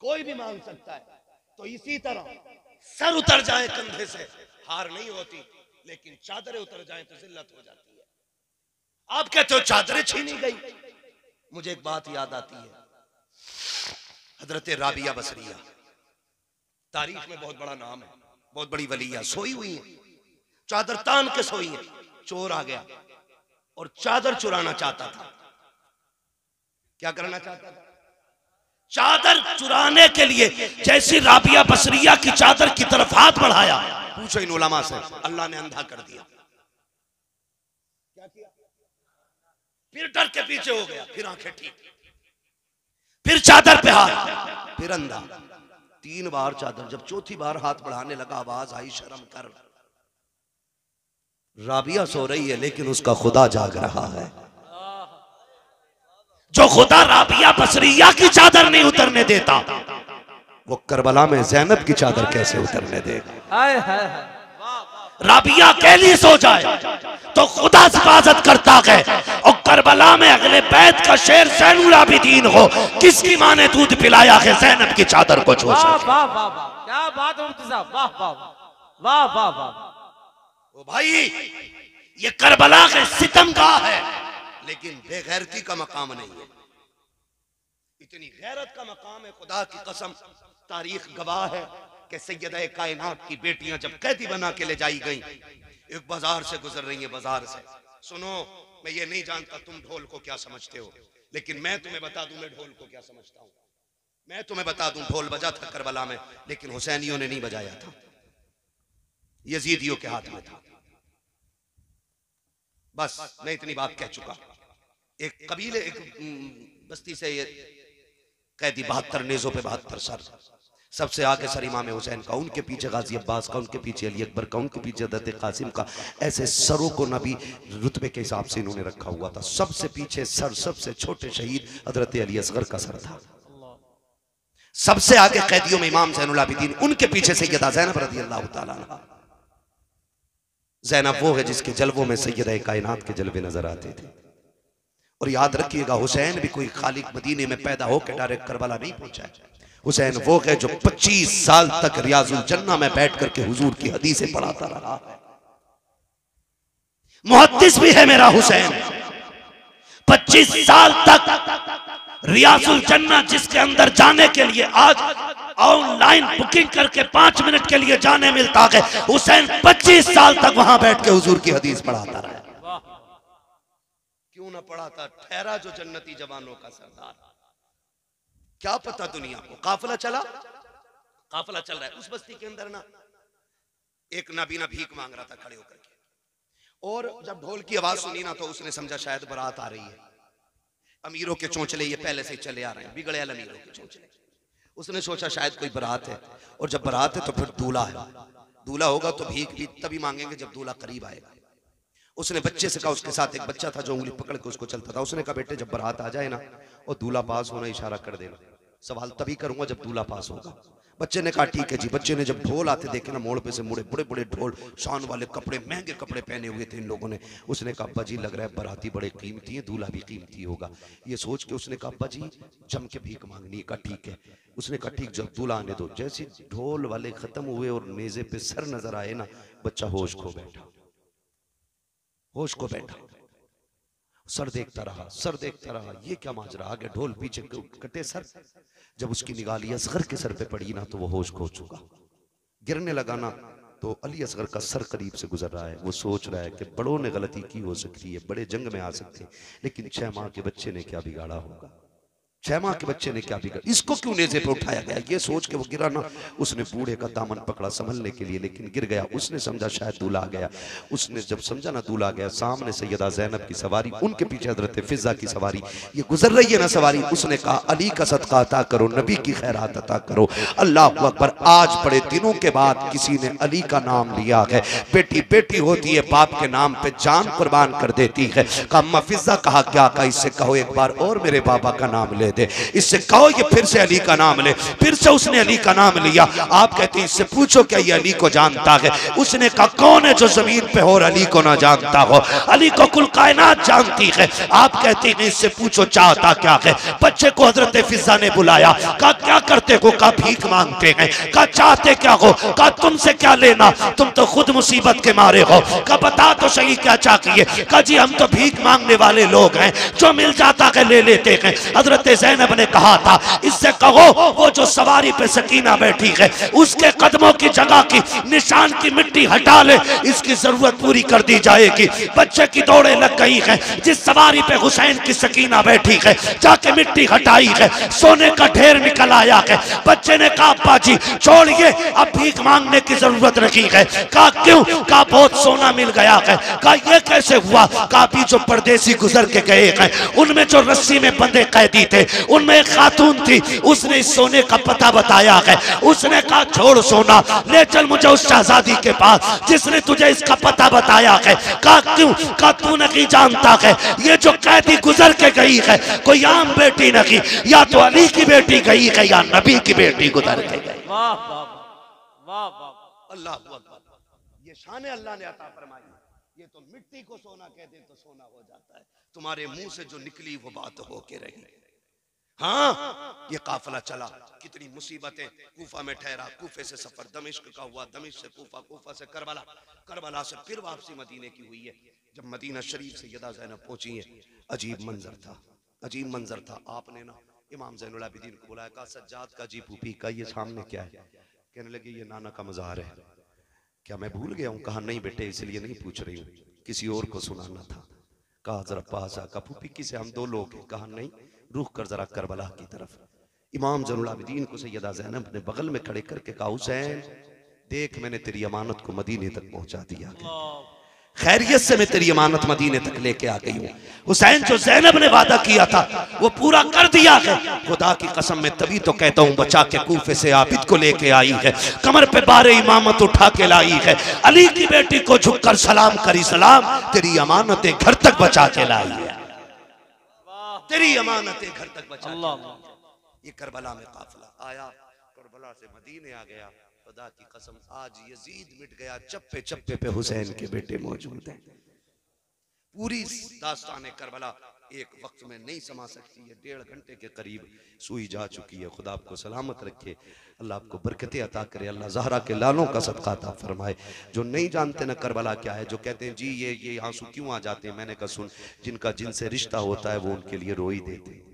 कोई भी मांग सकता है। तो इसी तरह सर उतर जाए कंधे से हार नहीं होती, लेकिन चादरें उतर जाए तो जिल्लत हो जाती है। आप कहते हो चादरें छीनी गई, मुझे एक बात याद आती है। हजरत राबिया बसरिया तारीख में बहुत बड़ा नाम है, बहुत बड़ी वलिया, सोई हुई है, चादर तान के सोई है। चोर आ गया और चादर चुराना चाहता था। क्या करना चाहता था? चादर चुराने के लिए जैसी राबिया बसरिया की चादर की तरफ हाथ बढ़ाया, पूछो इन उलमा से, अल्लाह ने अंधा कर दिया। क्या किया? फिर डर के पीछे हो गया, फिर आंखें ठीक, फिर चादर पे हाथ, फिर अंधा। 3 बार चादर, जब चौथी बार हाथ बढ़ाने लगा आवाज आई, शर्म कर। राबिया सो रही है लेकिन उसका खुदा जाग रहा है। जो खुदा राबिया बसरिया की चादर नहीं उतरने देता, वो करबला में ज़ैनब की चादर कैसे उतरने देगा? हाय हाय। राबिया अकेली सो जाए तो खुदा हिफाजत करता है, और करबला में अगले बैत का शेर ज़ैनुल आबिदीन हो, किसकी माँ ने दूध पिलाया है ज़ैनब की चादर को छू सके? वाह वाह वाह, क्या बात है मुफ्ती साहब, वाह वाह वाह वाह वाह। ओ भाई, ये करबला के सितमगाह है, लेकिन बेगैरती का मकाम नहीं है। इतनी गैरत का मकाम है, खुदा की कसम। तारीख गवाह है कि सैयदा कायनात की बेटियां जब कैदी बना के ले जाई गई, एक बाजार से गुजर रही है, बाजार से। सुनो, मैं ये नहीं जानता तुम ढोल को क्या समझते हो, लेकिन मैं तुम्हें बता दूं मैं ढोल को क्या समझता हूं। मैं तुम्हें बता दूं, ढोल बजा था करबला में, लेकिन हुसैनियों ने नहीं बजाया था, यजीदियों के हाथ में था। बस मैं इतनी बात कह चुका। एक कबीले, एक बस्ती से ये कैदी 72 नेज़ों पे 72 सर, सबसे आगे सर इमाम हुसैन का, उनके पीछे गाजी अब्बास का, उनके पीछे अली अकबर का, उनके पीछे हज़रत कासिम का। ऐसे सरों को नबी रुतबे के हिसाब से इन्होंने रखा हुआ था। सबसे पीछे सर, सबसे छोटे शहीद हज़रत अली असगर का सर था। सबसे आगे कैदियों में इमाम ज़ैनुल आबिदीन, उनके पीछे सैयदा ज़ैनब रज़ी अल्लाह तआला अन्हा। ज़ैनब वो है जिसके जलवों में सैयदा कायनात के जलवे नजर आते थे। और याद रखिएगा, हुसैन भी कोई खाली मदीने में पैदा होकर डायरेक्ट करबला नहीं पहुंचा है। हुसैन वो है जो 25 साल तक रियाजुल जन्ना में बैठ करके हुजूर की हदीसें पढ़ाता रहा है। मुहद्दिस भी है मेरा हुसैन। 25 साल तक रियाजुल जन्ना जिसके अंदर जाने के लिए आज ऑनलाइन बुकिंग करके 5 मिनट के लिए जाने मिलता है, हुसैन 25 साल तक वहां बैठ के हुजूर की हदीस पढ़ाता रहा। क्यों ना पढ़ाता? ठहरा जो जन्नती जवानों का सरदार। क्या पता दुनिया को। काफिला चला, काफिला चल रहा है। उस बस्ती के अंदर ना एक नाबीना भीख मांग रहा था खड़े होकर के, और जब ढोल की आवाज सुनी ना तो उसने समझा शायद बारात आ रही है। अमीरों के चोंचले ये पहले से चले आ रहे हैं, बिगड़े अमीरों के चोंचले। उसने सोचा शायद कोई बारात है, और जब बारात है तो फिर दूल्हा है। दूल्हा होगा तो भीख भी तभी मांगेंगे जब दूल्हा करीब आएगा। उसने बच्चे से कहा, उसके साथ एक बच्चा था जो उंगली पकड़ के उसको चलता था। उसने कहा बेटे जब बारात आ जाए ना और दूल्हा पास होना इशारा कर देना, सवाल तभी करूंगा जब दूल्हा पास होगा। बच्चे ने कहा ठीक है जी। बच्चे ने जब ढोल आते देखे ना, मोड़ पे से मुड़े, बड़े बड़े ढोल, शान वाले कपड़े, महंगे कपड़े पहने हुए थे इन लोगों ने। उसने कहा अब्बा जी लग रहा है बाराती बड़े कीमती है, दूल्हा भी कीमती होगा। ये सोच के उसने कहा अब्बा जी जम के भीख मांगनी है। कहा ठीक है। उसने कहा ठीक, जब दूल्हा आने दो। जैसे ढोल वाले खत्म हुए और नेजे पे सर नजर आए ना, बच्चा होश खो बैठा, होश को बैठा। सर देखता रहा, सर देखता रहा, ये क्या माजरा, आगे ढोल पीछे कटे सर। जब उसकी निगाह अली असगर के सर पे पड़ी ना तो वो होश खो चुका। गिरने लगा ना तो अली असगर का सर करीब से गुजर रहा है। वो सोच रहा है कि बड़ों ने गलती की हो सकती है, बड़े जंग में आ सकते हैं, लेकिन 6 माह के बच्चे ने क्या बिगाड़ा होगा, 6 माह के बच्चे ने क्या बिगाड़ा, इसको क्यों नेज़े पे उठाया गया। ये सोच के वो गिरा ना, उसने बूढ़े का दामन पकड़ा संभलने के लिए, लेकिन गिर गया। उसने समझा शायद दूल्हा आ गया। उसने जब समझा ना दूल्हा आ गया, सामने सैयदा ज़ैनब की सवारी, उनके पीछे हज़रत फिज़ा की सवारी, ये गुजर रही है ना सवारी। उसने कहा अली का सदका अता करो, नबी की खैरात अता करो। अल्लाह अकबर। आज बड़े दिनों के बाद किसी ने अली का नाम लिया है। बेटी बेटी होती है, बाप के नाम पे जान कुर्बान कर देती है। कहा अम्मा फिज़ा, कहा क्या? कहा इससे कहो एक बार और मेरे बाबा का नाम ले दे, इससे कहो ये फिर से अली का नाम ले। फिर से उसने अली का नाम लिया। आप कहते हैं इससे पूछो क्या ये अली को जानता है? उसने कहा कौन है जो जमीन पे हो और अली को ना जानता हो? अली को कुल कायनात जानती है। आप कहते हैं इससे पूछो चाहता क्या है? बच्चे को हजरत फिजा ने बुलाया, कहा क्या करते हो? कहा भीख मांगते हैं। कहा चाहते क्या हो? कहा तुमसे क्या लेना, तुम तो खुद मुसीबत के मारे हो। कहा बता तो सही क्या चाहिए? कहा जी हम तो भीख मांगने वाले लोग हैं, जो मिल जाता है ले लेते हैं। हजरत ज़ैनब ने कहा था इससे कहो वो जो सवारी पे सकीना बैठी है उसके कदमों की जगह की निशान की मिट्टी हटा ले, इसकी जरूरत पूरी कर दी जाएगी। बच्चे की दौड़े लग गई है, जिस सवारी पे हुसैन की सकीना बैठी है जाके मिट्टी हटाई है, सोने का ढेर निकल आया है। बच्चे ने कहा अब्बा जी छोड़िए, अब भीख मांगने की जरूरत नहीं है। कहा क्यों? कहा बहुत सोना मिल गया है। कहा ये कैसे हुआ? कहा भी जो परदेसी गुजर के गए हैं उनमें जो रस्सी में बंधे कैदी थे उनमें एक खातून थी, उसने इस सोने का पता बताया है। उसने कहा छोड़ सोना, ले चल मुझे उस शहजादी के पास जिसने तुझे इसका पता बताया है। कहा क्यों? कहा तू नहीं जानता है ये जो कैदी गुजर के गई है कोई आम बेटी नहीं, या तो अली की बेटी गई है या नबी की बेटी गुजर के गई। वाह वाह वाह वाह, अल्लाह अकबर। ये शान अल्लाह ने अता फरमाई। ये तो मिट्टी को सोना कह दे तो सोना हो जाता है। तुम्हारे मुंह से जो निकली वो बात हो के रही। हाँ ये काफिला चला, कितनी मुसीबतें। कूफा में ठहरा, कूफे से सफर दमिश्क का हुआ, दमिश्क से कूफा, कूफा से करबला, करबला से फिर वापसी मदीने की हुई है। जब मदीना शरीफ से सैयदा ज़ैनब पहुंची है, अजीब मंजर था, अजीब मंजर था। आपने ना इमाम ज़ैनुल आबिदीन को बुलाया, कहा सज्जाद का जी फूफी का ये सामने क्या है? कहने लगे ये नाना का मज़ार है। क्या मैं भूल गया हूँ? कहा नहीं बेटे इसलिए नहीं पूछ रही हूँ, किसी और को सुनाना था। कहा जरा पास आ। कहा फूफी किसे? हम 2 लोग हैं। कहा नहीं रुख कर जरा करबला की तरफ। इमाम ज़ैनुल आबिदीन को सैयदा ज़ैनब ने बगल में खड़े करके कहा हुसैन देख मैंने तेरी अमानत को मदीने तक पहुंचा दिया, खैरियत से मैं तेरी अमानत मदीने तक लेके आ गई हूँ। हुसैन जो ज़ैनब ने वादा किया था वो पूरा कर दिया है। खुदा की कसम मैं तभी तो कहता हूँ बचा के कूफे से आबिद को लेके आई है, कमर पे बारे इमामत उठा के लाई है, अली की बेटी को झुककर सलाम करी सलाम, तेरी अमानतें घर तक बचा के लाई है, तेरी अमानतें घर तक बचा। ये करबला में काफिला आया, करबला से मदीने आ गया। खुदा की कसम आज यजीद मिट गया, चप्पे चप्पे पे हुसैन के बेटे मौजूद हैं। पूरी दास्तान करबला एक वक्त में नहीं समा सकती है, 1.5 घंटे के करीब सुई जा चुकी है। खुदा आपको सलामत रखे, अल्लाह आपको बरकतें अता करे, अल्लाह ज़हरा के लालों का सदका अता फरमाए। जो नहीं जानते ना करबला क्या है, जो कहते हैं जी ये आंसू क्यों आ जाते हैं, मैंने कहा सुन, जिनका जिनसे रिश्ता होता है वो उनके लिए रो ही देते हैं।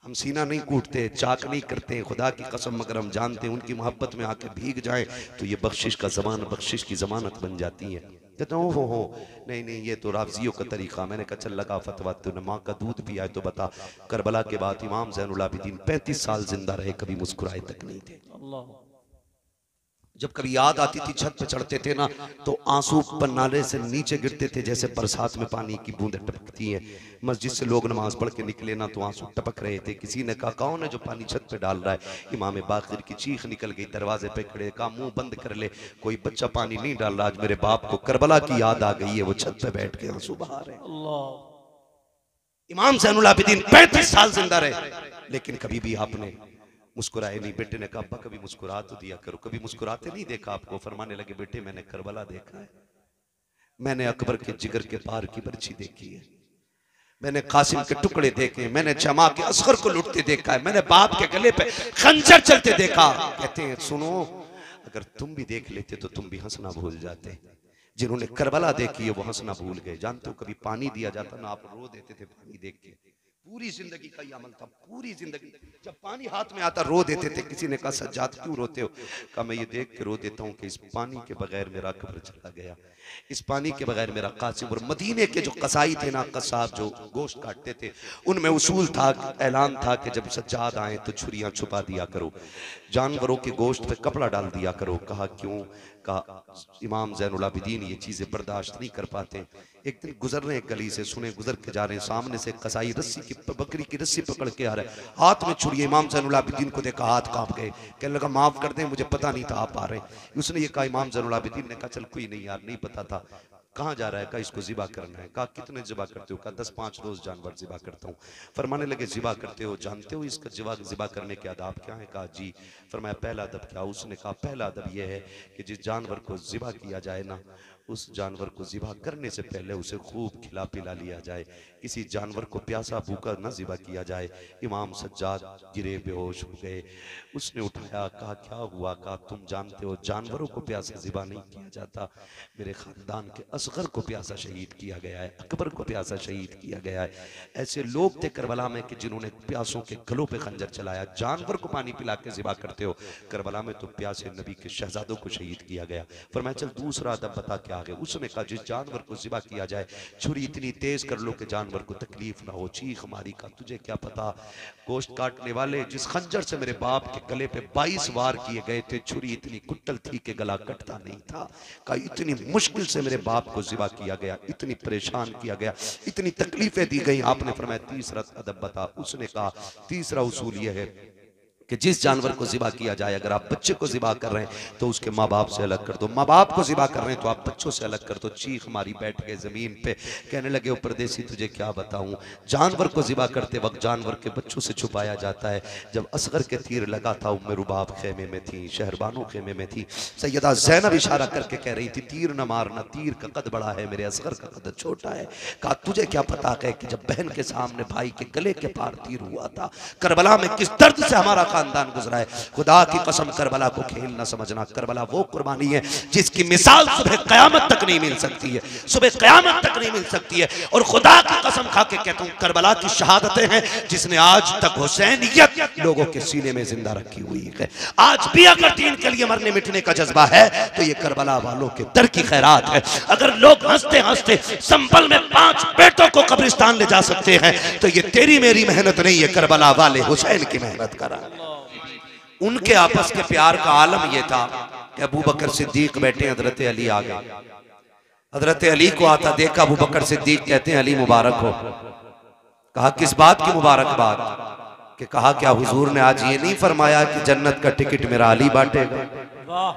हम सीना नहीं कूटते, चाक नहीं करते, खुदा की कसम, मगर हम जानते हैं उनकी मोहब्बत में आके भीग जाए तो ये बख्शिश का ज़मान, बख्शिश की ज़मानत बन जाती है। कहता हूँ हो नहीं नहीं ये तो राफ़ज़ियों का तरीक़ा। मैंने कहा चल लगा फतवा, तूने माँ का दूध पिया है तो बता। करबला के बाद इमाम ज़ैनुल आबिदीन 35 साल जिंदा रहे, कभी मुस्कुराए तक नहीं थे। जब कभी याद आती थी, छत पे चढ़ते थे ना तो आंसू पन्नाले से नीचे गिरते थे जैसे बरसात में पानी की बूंदें टपकती हैं। मस्जिद से लोग नमाज पढ़ के निकले ना तो आंसू टपक रहे थे। किसी ने कहा कौन है जो पानी छत पे डाल रहा है? इमाम बाक़िर की चीख निकल गई, दरवाजे पे खड़े, कहा मुंह बंद कर ले, कोई बच्चा पानी नहीं डाल रहा। आज मेरे बाप को करबला की याद आ गई है, वो छत पे बैठ के आंसू बहा रहे हैं। इमाम ज़ैनुल आबिदीन 35 साल जिंदा रहे, लेकिन कभी भी आपने मुस्कुराए नहीं। बेटे ने कहा अब्बा कभी मुस्कुरा तो दिया करो, कभी मुस्कुराते नहीं देखा आपको। फरमाने लगे बेटे मैंने करबला देखा है, मैंने अकबर के जिगर के पार की बर्छी देखी है, मैंने कासिम के टुकड़े देखे, मैंने जमा के असगर को लुटते देखा है, मैंने बाप के गले पे खंजर चलते देखा। कहते हैं सुनो, अगर तुम भी देख लेते तो तुम भी हंसना भूल जाते। जिन्होंने करबला देखी है वो हंसना भूल गए। जानते हो कभी पानी दिया जाता ना, आप रो देते थे पानी देख के। पूरी जिंदगी का ये अमल था, पूरी जिंदगी जब पानी हाथ में आता रो देते थे। किसी ने कहा सज्जाद क्यों रोते हो? कहा मैं ये देख के रो देता हूँ कि इस पानी के बगैर मेरा कब्र चला गया, इस पानी के बगैर मेरा कासिम। और मदीने के जो कसाई थे ना, कसाब जो गोश्त काटते थे, उनमें उसूल था, ऐलान था कि जब सज्जाद आए तो छुरियां छुपा दिया करो, जानवरों के गोश्त पे कपड़ा डाल दिया करो। कहा क्यों? कहा इमाम ज़ैनुल आबिदीन ये चीजें बर्दाश्त नहीं कर पाते। एक दिन गुजर रहे गली से, सुने गुजर के जा रहे हैं, सामने से कसाई रस्सी की बकरी की रस्सी पकड़ के आ रहा है, हाथ में छुरी। इमाम ज़ैनुल आबिदीन को देखा, हाथ कांप गए, कहने लगा माफ कर दें मुझे पता नहीं था आप आ रहे हैं। उसने ये कहा, इमाम ज़ैनुल आबिदीन ने कहा चल कोई नहीं यार, नहीं पता था। कहाँ जा रहा है? कहा इसको ज़िबा करना है। कहा कितने ज़िबा करते हो? कहा 10-5 रोज जानवर ज़िबा करता हूँ। फरमाने लगे ज़िबा करते हो, जानते हो इसका ज़िबा करने के आदाब क्या है? कहा जी। फरमाया पहला अदब क्या? उसने कहा पहला अदब यह है कि जिस जानवर को ज़िबा किया जाए ना, उस जानवर को ज़िबा करने से पहले उसे खूब खिला पिला लिया जाए। किसी जानवर को प्यासा भूखा न ज़िबा किया जाए। इमाम सज्जाद गिरे, बेहोश हो गए। उसने उठाया, कहा क्या हुआ? कहा तुम जानते हो जानवरों को प्यासा ज़िबा नहीं किया जाता, मेरे ख़ानदान के असगर को प्यासा शहीद किया गया है, अकबर को प्यासा शहीद किया गया है। ऐसे लोग थे करबला में कि जिन्होंने प्यासों के गलों पे खंजर चलाया। जानवर को पानी पिला के ज़िबा करते हो, करबला में तो प्यासे नबी के शहजादों को शहीद किया गया। फरमाया चल दूसरा अदब बता क्या आगे? उसने कहा जिस जानवर को ज़िबा किया जाए छुरी इतनी तेज कर लो कि जानवर को तकलीफ ना हो, चीख मारी। का तुझे क्या पता गोश्त काटने वाले जिस खंजर से मेरे बाप के गले पे 22 वार किए गए थे, छुरी इतनी कुट्टल थी कि गला कटता नहीं था। का इतनी मुश्किल से मेरे बाप को ज़िबा किया गया, इतनी परेशान किया गया, इतनी तकलीफें दी गई। आपने फरमाया तीसरा अदब बता। उसने कहा तीसरा उसूल यह है कि जिस जानवर को ज़िबा किया जाए, अगर आप बच्चे को ज़िबा कर रहे हैं तो उसके माँ बाप से अलग कर दो, माँ बाप को ज़िबा कर रहे हैं तो आप बच्चों से अलग कर दो। चीख मारी, बैठ गए ज़मीन पे, कहने लगे ओ परदेसी तुझे क्या बताऊं, जानवर को ज़िबा करते वक्त जानवर के बच्चों से छुपाया जाता है। जब असगर के तीर लगा था उम्मे रुबाब खेमे में थी, शहरबानो खेमे में थी। सैयदा ज़ैनब इशारा करके कह रही थी तीर न मारना, तीर का कद बड़ा है, मेरे असगर का कद छोटा है। कहा तुझे क्या पता है कि जब बहन के सामने भाई के गले के पार तीर हुआ था, करबला में किस दर्द से हमारा खानदान गुजरा है। खुदा की कसम करबला को खेल न समझना, करबला वो कुर्बानी है जिसकी मिसाल सुबह क़यामत तक नहीं मिल सकती है, सुबह क़यामत तक नहीं मिल सकती है। और खुदा की कसम खा के कहता हूँ करबला की शहादतें हैं जिसने आज तक हुसैनियत लोगों के सीने में जिंदा रखी हुई है। आज भी अगर दीन के लिए मरने मिटने का जज्बा है तो ये करबला वालों के दर की खैरात है। अगर लोग हंसते हंसते संभल में 5 बेटों को कब्रिस्तान ले जा सकते हैं तो ये तेरी मेरी मेहनत नहीं है, करबला वाले हुसैन की मेहनत करा। उनके आपस के प्यार का आलम यह था कि अबू बकर सिद्दीक बैठे, हजरत अली आ गए। हजरत अली को आता देखा अबू बकर सिद्दीक कहते हैं अली मुबारक हो। कहा किस बात की मुबारकबाद? कि कहा क्या हुजूर ने आज ये नहीं फरमाया कि जन्नत का टिकट मेरा अली बांटेगा? वाह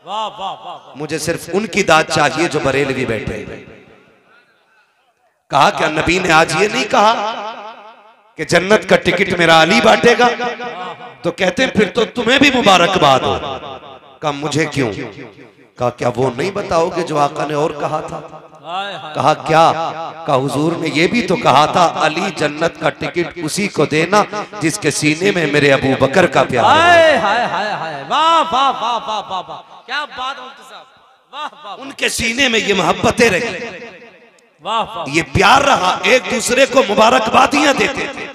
वाह वाह, मुझे सिर्फ उनकी दाद चाहिए जो बरेलवी बैठे। कहा क्या नबी ने आज ये नहीं कहा कि जन्नत का टिकट मेरा अली बांटेगा, तो कहते हैं फिर तो तुम्हें भी मुबारकबाद हो। कहा मुझे क्यों? कहा क्या वो नहीं बताओगे जो आका ने और कहा था? कहा क्या? कहा हुजूर ने ये भी तो कहा था अली जन्नत का टिकट उसी को देना जिसके सीने में मेरे अबू बकर का प्यार है। वाह वाह वाह वाह वाह वाह, क्या बात मुफ्ती साहब, वाह वाह। उनके सीने में ये मोहब्बतें रही, वाह वाह, ये प्यार रहा, एक दूसरे को मुबारकबादियां देते थे।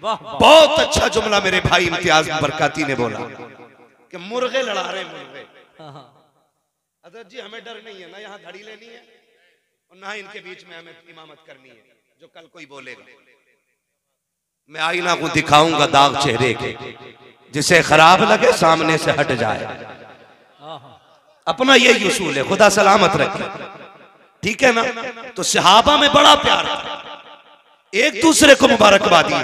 बहुत अच्छा जुमला मेरे भाई इम्तियाज बरकाती ने बोला कि मुर्गे लड़ा रहे मुर्गे। हजरत जी हमें डर नहीं है, ना यहाँ घड़ी लेनी है और ना इनके बीच में हमें इमामत करनी है जो कल कोई बोलेगा। मैं आईना को दिखाऊंगा दाग चेहरे के, जिसे खराब लगे सामने से हट जाए। अपना यही उसूल है, खुदा सलामत रखे, ठीक है ना। तो सहाबा में बड़ा प्यार था, एक दूसरे को मुबारकबादी।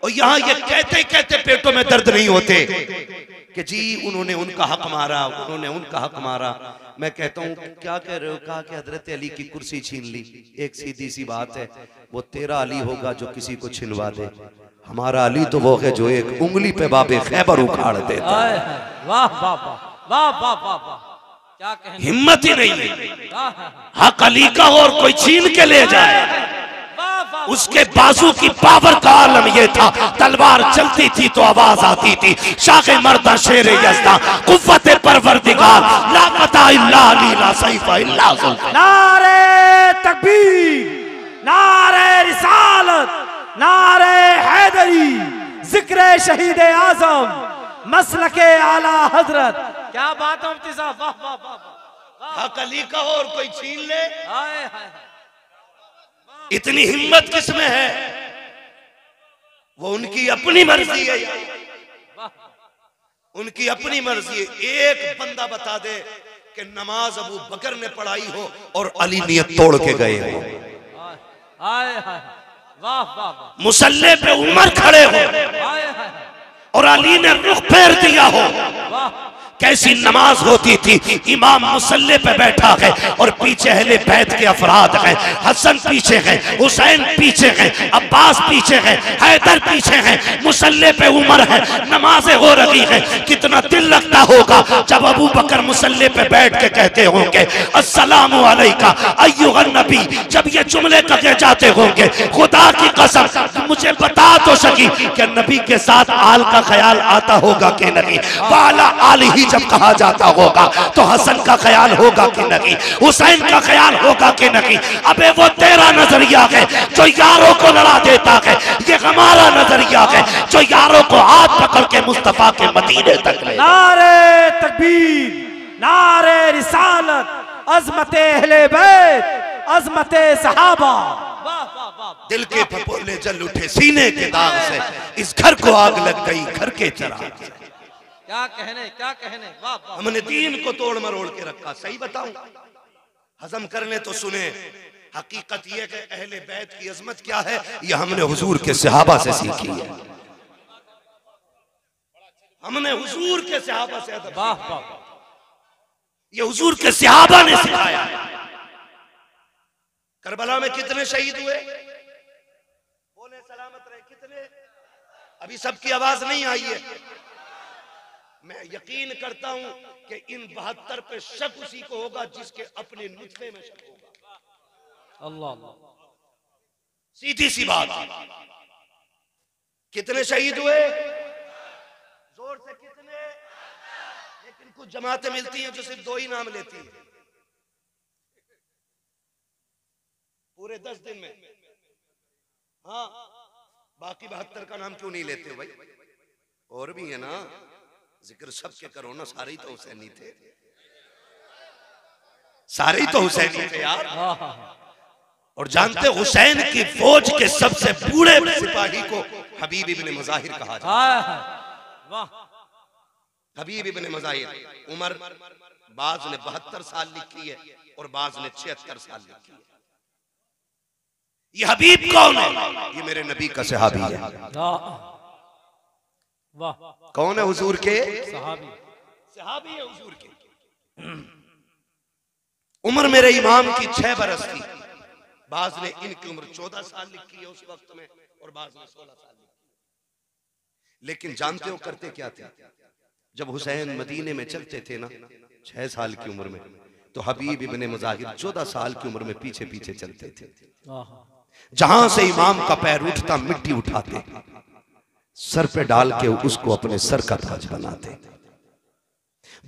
और यहाँ ये कहते कहते पेटों में दर्द नहीं होते कि जी उन्होंने उनका हक मारा, उन्होंने उनका हक मारा। मैं कहता हूँ क्या कह रहे हो? कहा कि हजरत अली की कुर्सी छीन ली। एक सीधी सी बात है, वो तेरा अली होगा जो किसी को छिनवा दे, हमारा अली तो वो है जो एक उंगली पे बाबे खैबर उखाड़ देता। वाह वाह वाह वाह वाह वाह, क्या कहने, हिम्मत ही नहीं है हक अली का और कोई छीन के ले जाए। उसके बाजू की पावर का आलम यह था, तलवार चलती थी तो आवाज आती थी शाखे मर्दा शेर यज़्दा कुव्वत परवरदिगार ला फता इल्ला अली ला सैफ इल्ला जुल्फ़। नारे तकबीर, नारे रिसालत, नारे हैदरी, जिक्र शहीद आजम, मसलके आला हजरत। क्या बात है मुफ्ती साहब, वाह वाह वाह। हक अली का और कोई छीन ले, हाय हाय, इतनी हिम्मत किसमें है? वो उनकी अपनी मर्जी है, उनकी अपनी मर्जी है। एक बंदा बता दे कि नमाज अबू बकर ने पढ़ाई हो और अली नियत तोड़ के गए हो। हाय हाय, वाह वाह। मुसल्ले पे उमर खड़े हो और अली ने रुख फेर दिया हो। कैसी नमाज होती थी, इमाम मुसल्ले पे बैठा है और पीछे अहले बैत के अफराद हैं। हसन पीछे है, हुसैन पीछे है, अब्बास पीछे है, हैदर पीछे है, मुसल्ले पे उमर है, नमाजें हो रही है। कितना दिल लगता होगा जब अबू बकर मुसल्ले पे बैठ के कहते होंगे अस्सलामु अलैका अय्युहन नबी। जब ये जुमले कहे जाते होंगे, खुदा की कसम मुझे बता तो सकी कि नबी के साथ आल का ख्याल आता होगा कि नहीं? वाला आल ही जब कहा जाता होगा तो हसन का ख्याल होगा कि नहीं, हुसैन का ख्याल होगा कि नहीं? अबे वो तेरा नजरिया है जो यारों को लड़ा देता है, ये हमारा नजरिया है जो यारों को हाथ पकड़ के मुस्तफा के मदीने तक ले। नारे तकबीर, नारे रिसालत, अज़मते अहले बैत, अज़मते सहाबा। दिल के फपोले जल उठे सीने के दाग से, इस घर को आग लग गई घर के चिराग से। क्या कहने, क्या कहने, वाह वाह। हमने दीन को तोड़ मरोड़ के रखा। सही बताऊं, हजम करने तो सुने, हकीकत यह कि अहले बैत की अजमत क्या है यह हमने हुजूर के सहाबा से सीखी है। हमने हुजूर के सहाबा से अदब, वाह वाह, ये हुजूर के सहाबा ने सिखाया है। करबला में कितने शहीद हुए? बोले सलामत रहे, कितने? अभी सबकी आवाज नहीं आई है। मैं यकीन करता हूं कि इन 72 पे शक उसी को होगा जिसके अपने नुत्फे में शक होगा। अल्लाह, सीधी सी बात। कितने शहीद हुए? जोर से कितने? लेकिन कुछ जमातें मिलती हैं जो सिर्फ 2 ही नाम लेती हैं पूरे 10 दिन में। हाँ, बाकी 72 का नाम क्यों नहीं लेते भाई? और भी है ना, जिक्र सबके करो ना। सारे ही तो हुसैनी थे, सारे ही तो हुसैनी थे यार। और जानते हुसैन की फौज के सबसे बूढ़े सिपाही को हबीब इब्ने मुजाहिर कहा जाता है। हबीब इब्ने मुजाहिर। उमर बाज ने 72 साल लिखी है और बाज ने 76 साल लिखी है। ये हबीब कौन है? ये मेरे नबी का सहाबी है। वाह, कौन है? हुजूर के सहाबी, सहाबी है हुजूर के। उम्र मेरे इमाम की 6 बरस थी। बाज ने इनकी उम्र 14 साल लिखी है उस वक्त में, और बाद में 16 साल की। लेकिन जानते हो करते क्या थे? जब हुसैन मदीने में चलते थे ना 6 साल की उम्र में, तो हबीब इब्ने मुजाहिर 14 साल की उम्र में पीछे पीछे चलते थे। जहां से इमाम का पैर उठता मिट्टी उठाते, सर पे डाल के उसको अपने सर का ताज बनाते।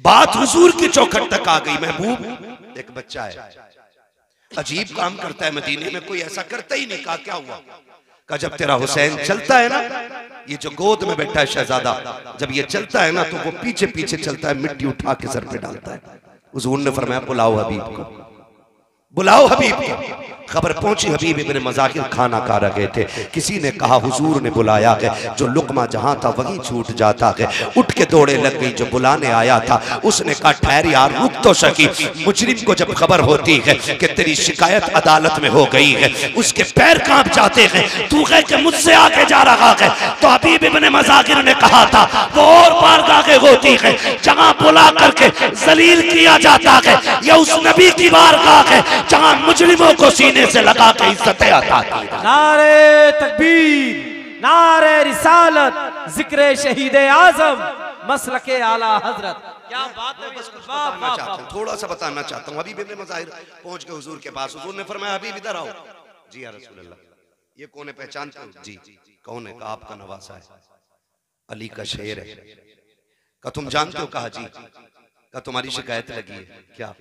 बात हुजूर की चौखट तक आ गई। महबूब एक बच्चा है, अजीब काम करता है मदीने में, कोई ऐसा करता ही नहीं। कहा क्या हुआ? कहा जब तेरा हुसैन चलता है ना, ये जो गोद में बैठा है शहजादा, जब ये चलता है ना तो वो पीछे पीछे चलता है, मिट्टी उठा के सर पे डालता है। हुजूर ने फरमाया बुलाओ हबीब को, बुलाओ हबीब को। खबर पहुंची, हबीब इब्ने मुजाहिर खाना खा रहे थे। किसी ने कहा हुजूर ने बुलाया है। जो लुकमा जहां था वहीं छूट जाता है। उठ के दौड़े लग गई। जो बुलाने आया था उसने कहा ठहर यार, रुक तो सकी। मुजरिम को जब खबर होती है कि तेरी शिकायत अदालत में हो गई है, उसके पैर कांप जाते हैं। तू कह के मुझसे आगे जा रहा है। तो हबीब इब्ने मुजाहिर ने कहा था वो और बारगाहें होती है जहां बुला करके जलील किया जाता है, या उस नबी की बारगाह है जहां मुजरिमों को सीने से लगा के इज्जतें अता की। नारे तकबीर, नारे रिसालत, जिक्र शहीद आजम, मसलके आला हजरत। क्या बात है। थोड़ा सा बताना चाहता हूँ। हबीब इब्ने मुजाहिर पहुंच गए हुजूर के पास। हुजूर ने फरमाया हबीब इधर आओ। जी या रसूल अल्लाह। ये कौन है, पहचानते हो? जी। कौन है? कहा आपका नवासा है, अली का शेर है। कहा तुम जानते हो? कहा जी। कहा तुम्हारी शिकायत लगी है। क्या?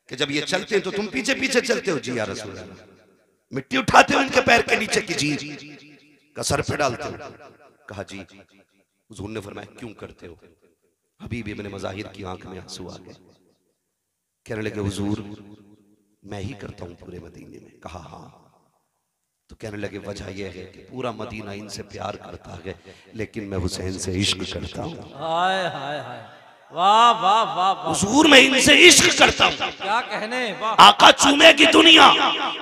कि जब ये चलते हैं तो तुम पीछे पीछे चलते हो। जी या रसूल अल्लाह। मिट्टी उठाते हो उनके पैर के नीचे की? जी। का सर पे डालते हो? कहा जी। हुजूर ने फरमाया क्यों करते हो? हबीब इब्ने मुजाहिर की आंख में आंसू आ गए। कहने लगे हुजूर मैं ही करता हूं पूरे मदीने में। कहा हाँ। तो कहने लगे वजह यह है कि पूरा मदीना इनसे प्यार करता है, लेकिन मैं हुसैन से इश्क करता हूं। हाय हाय हाय, वाह वाह वाह वाह। हुजूर मैं इनसे इश्क करता हूं। क्या कहने। वाह। आका चूमेगी दुनिया,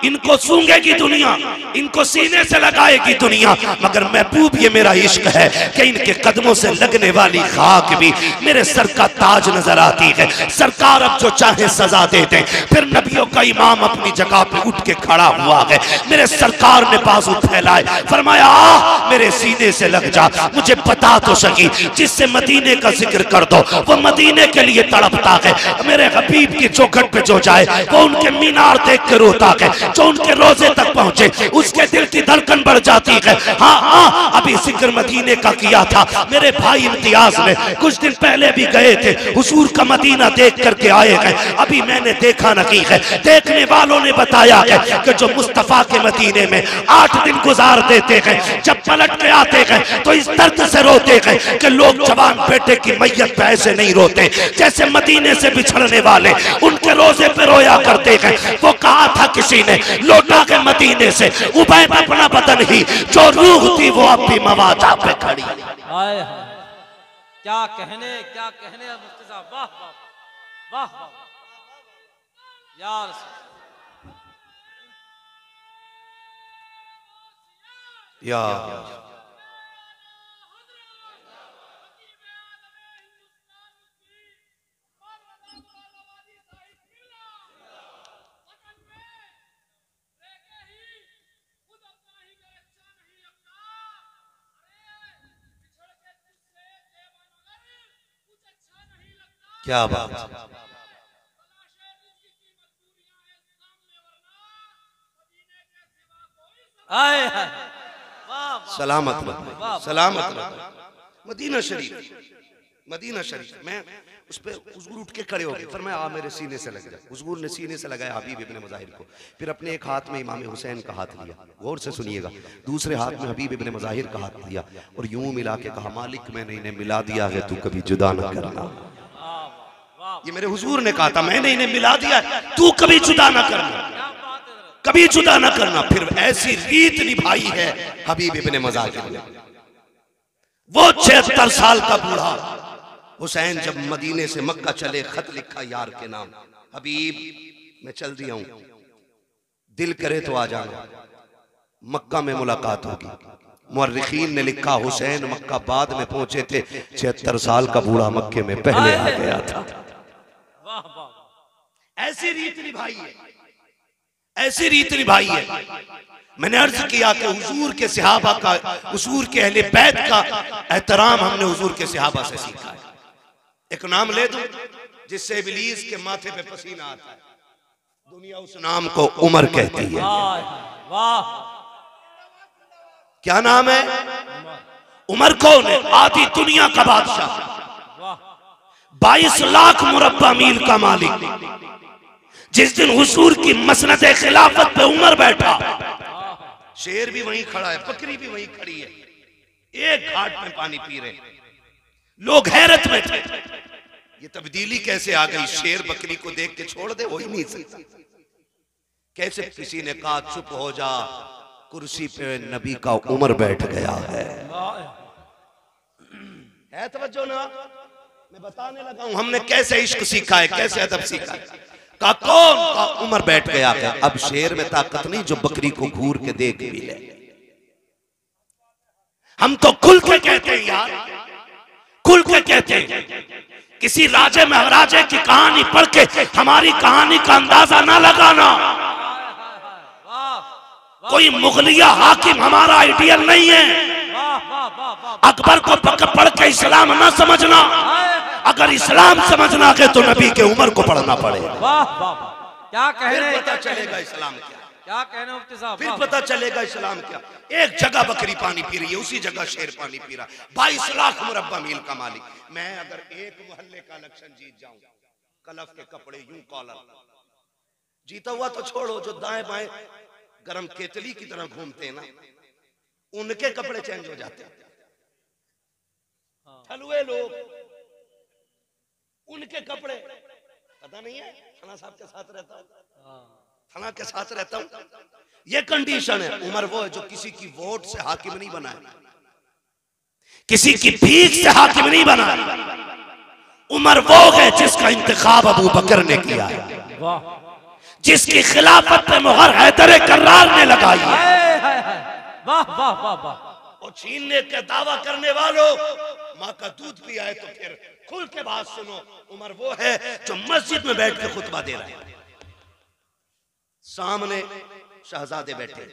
इनको सूंघेगी दुनिया, इनको सीने से लगाएगी दुनिया, मगर महबूब ये मेरा इश्क है कि इनके कदमों से लगने वाली खाक भी मेरे सर का ताज नजर आती है। सरकार अब जो चाहे सजा दे दे। फिर नबियों का इमाम अपनी जगह पे उठ के खड़ा हुआ है। मेरे सरकार ने बाजू फैलाए, फरमाया मेरे सीने से लग जा, मुझे बता तो सकी जिससे मदीने का जिक्र कर दो वो मदीने के लिए तड़पता है। मेरे हबीब की चौखट पे जो जाए वो उनके मीनार देख के रोता है। जो उनके रोजे तक पहुंचे उसके दिल की धड़कन बढ़ जाती है। हाँ हाँ, अभी जिक्र मदीने का किया था। मेरे भाई इम्तियाज ने कुछ दिन पहले भी गए थे, हुजूर का मदीना देख करके आए हैं। अभी मैंने देखा नहीं है। देखने वालों ने बताया है कि जो मुस्तफा के मदीने में 8 दिन गुजार देते हैं, जब पलट के आते हैं तो इस दर्द से रोते हैं कि लोग जवान बेटे की मैयत पे ऐसे नहीं रोते जैसे मदीने से बिछड़ने वाले उनके रोजे पे रोया करते हैं। वो कहा था किसी ने लौटा के मदीने से उबैद अपना बदन ही, जो रूह थी वो अब भी मवाजा पे खड़ी। हाय हाय, क्या कहने, क्या कहने मुफ्ती साहब। वाह वाह वाह वाह यार। या क्या बात। सलामत रहो, सलामत रहो। मदीना शरीफ, मदीना शरीफ मैं उस पे हुजूर उठ के खड़े हो गए। फरमाया आ मेरे सीने से लग जा। हुजूर ने सीने से लगाया हबीब इब्ने मुजाहिर को। फिर अपने एक हाथ में इमाम हुसैन का हाथ लिया, गौर से सुनिएगा, दूसरे हाथ में हबीब इब्ने मुजाहिर का हाथ लिया और यूं मिला के कहा मालिक मैंने इन्हें मिला दिया है, तू कभी जुदा न करना। ये मेरे हुजूर ने कहा था, मैंने इन्हें मिला दिया, तू कभी जुदा ना करना, कभी जुदा ना करना। फिर ऐसी रीत निभाई है हबीब इब्ने मुजाहिर ने। वो 76 साल का बूढ़ा हुसैन जब मदीने से मक्का चले, खत लिखा यार के नाम, हबीब मैं चल दिया हूं, दिल करे तो आ जाना, मक्का में मुलाकात होगी। मुअर्रिखीन ने लिखा हुसैन मक्का बाद में पहुंचे थे, 76 साल का बूढ़ा मक्के में पहले आ गया था। ऐसी रीत निभाई है। ऐसी रीत निभाई है। मैंने अर्ज किया कि हुजूर के सहाबा का, हुजूर के अहले बैत का एहतराम हमने हुजूर के सहाबा से सीखा है। एक नाम ले दूं जिससे इब्लीस के माथे पे पसीना आता है, दुनिया उस नाम को उमर कहती है। वाह, क्या नाम है? उमर कौन है? आधी दुनिया का बादशाह, 22 लाख मुरब्बा मील का मालिक। जिस दिन हुजूर की मसनद खिलाफत पे उमर बैठा, शेर भी वहीं खड़ा है, बकरी भी वहीं खड़ी है, एक घाट में पानी पी रहे, लोग हैरत में थे। ये तब्दीली कैसे आ गई? शेर बकरी को देख के छोड़ दे, हो ही नहीं सकता। कैसे? किसी ने कहा चुप हो जा, कुर्सी पे नबी का उमर बैठ गया है तवज्जो ना? मैं बताने लगा हूं हमने कैसे इश्क सीखा है, कैसे अदब सीखा है। का कौन? का उमर बैठ गया है। अब शेर में ताकत नहीं जो बकरी को घूर के देख भी ले। हम तो खुल के कहते हैं यार, खुल के कहते हैं। किसी राजे महाराजे की कहानी पढ़ के हमारी कहानी का अंदाजा ना लगाना। कोई मुगलिया हाकिम हमारा आइडियल नहीं है। अकबर को पढ़ के इस्लाम ना समझना। अगर इस्लाम समझना है तो नबी के उमर को पढ़ना पड़ेगा। वाह वाह, क्या कहने, पता चलेगा इस्लाम क्या, क्या कहने मुफ्ती साहब, फिर पता चलेगा इस्लाम क्या। एक जगह बकरी पानी पी रही है, उसी जगह शेर पानी पी रहा। 22 लाख मुरब्बा मील का मालिक। मैं अगर एक मोहल्ले का इलेक्शन जीत जाऊं, कलफ के कपड़े यूं कॉलर, जीता हुआ तो छोड़ो, जो दाएं बाएं गरम केतली की तरह घूमते हैं ना, उनके कपड़े चेंज हो जाते हैं। ठलुए लोग, उनके कपड़े, पता नहीं है फला साहब के साथ रहता हूं, फला के साथ रहता हूं। ये कंडीशन है। उमर वो है जो किसी की वोट से हाकिम नहीं बना है, किसी की भीख से हाकिम नहीं बना। उमर वो है जिसका इंतखाब अबू बकर ने किया है, जिसकी खिलाफत पे मुहर हैदर कर्रार ने लगाई है। वाह वाह वाह वाह। और छीनने का दावा करने वालों, माँ का दूध पिया है तो फिर खुल के बात सुनो। उमर वो है जो मस्जिद में बैठ के खुतबा दे रहा है, सामने शहजादे बैठे,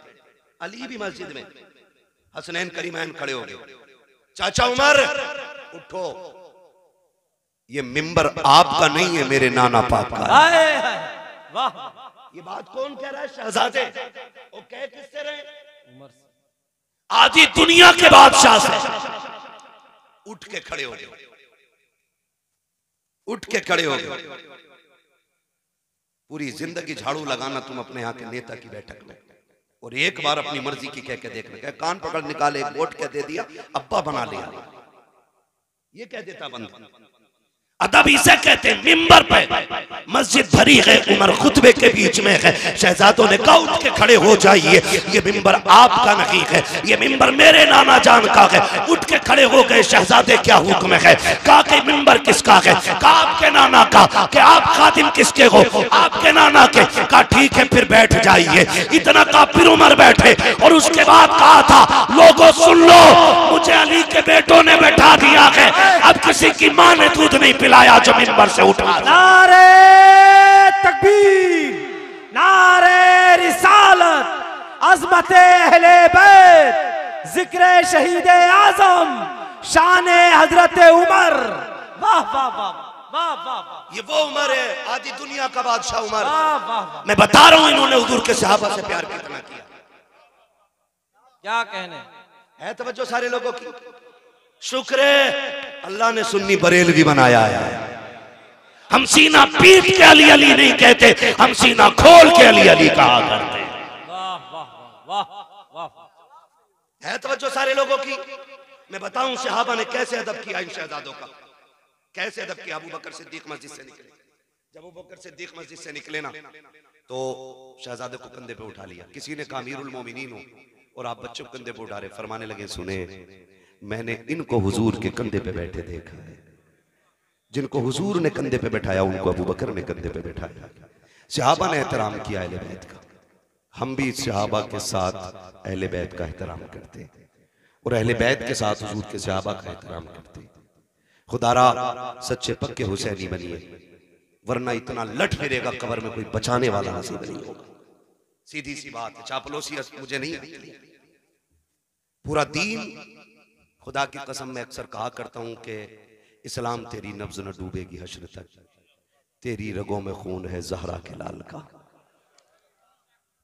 अली भी मस्जिद में, हसनैन करीमैन खड़े हो गए। चाचा उमर उठो, ये मिंबर आपका नहीं है, मेरे नाना पाप का है। वाह, ये बात कौन कह रहा है? शहजादे। वो कह किससे रहे? उमर से। आधी दुनिया के बादशाह से। उठ के खड़े हो गए, उठ के खड़े हो गए। पूरी जिंदगी झाड़ू लगाना तुम अपने यहाँ के नेता की बैठक में, और एक बार अपनी मर्जी की कह के देखना। क्या कान पकड़ निकाले, एक वोट कह दे दिया, अब्बा बना लिया, ये कह देता बंद। अदब इसे कहते हैं। मिंबर पे मस्जिद भरी है, उमर खुतबे के बीच में है। शहजादों ने कहा उठ के खड़े हो जाइए, ये मिंबर आपका नहीं है, ये मिंबर मेरे नाना जान का है। उठ के खड़े हो गए शहजादे, क्या हुक्म है? कहा कि मिंबर किसका है? कहा आपके नाना का। कि आप खादिम किसके हो? आपके नाना के। कहा ठीक है फिर बैठ जाइए। इतना कहा फिर उमर बैठे, और उसके बाद कहा था लोगों सुन लो, मुझे अली के बेटों ने बैठा दिया है, अब किसी की मां ने दूध नहीं पिलाया जो मिंबर से उठा। नारे तकबीर, नारे रिसालत, अज़मत अहले बैत, जिक्र शहीद आज़म, शान हजरत उमर। वाह वाह वाह वाह वाह। ये वो उमर है, आधी दुनिया का बादशाह उमर। वाह वाह। मैं बता रहा हूं इन्होंने हुजूर के सहाबा से प्यार कितना किया। क्या कहने है तवज्जो सारे लोगों की। शुक्र है अल्लाह ने सुन्नी बरेलवी बनाया है। हम सीना पीट के अली अली नहीं कहते, हम सीना खोल के अली अली कहा करते हैं। वाह वाह वाह वाह। है तवज्जो सारे लोगों की। मैं बताऊं सहाबा ने कैसे अदब किया इन शहजादों का, कैसे अदब किया। अबू बकर सिद्दीक मस्जिद से निकले, जब अबू बकर सिद्दीक मस्जिद से निकले ना, तो शहजादे को कंधे पे उठा लिया। किसी ने कहा अमीरुल मोमिनीन हो और आप बच्चों को कंधे पे उठा रहे। फरमाने लगे सुने, मैंने इनको हुजूर के कंधे पे बैठे देखा है। जिनको हुजूर ने कंधे पे बैठाया उनको अबू बकर ने कंधे पे बैठाया। सहाबा ने एहतराम किया अहले बैत का। हम भी सहाबा के साथ अहले बैत का एहतराम करते और अहले बैत के साथ हुजूर के सहाबा का एहतराम करते। खुदारा सच्चे पक्के हुसैनी बनिए, वरना इतना लट फिरेगा कब्र में कोई बचाने वाला नसीब नहीं होगा। सीधी सी बात है, चापलूसी मुझे नहीं आती। पूरा दीन, खुदा की कसम मैं अक्सर कहा करता हूं कि इस्लाम तेरी नब्ज न डूबेगी हश्र तक, तेरी रगों में खून है ज़हरा के लाल का,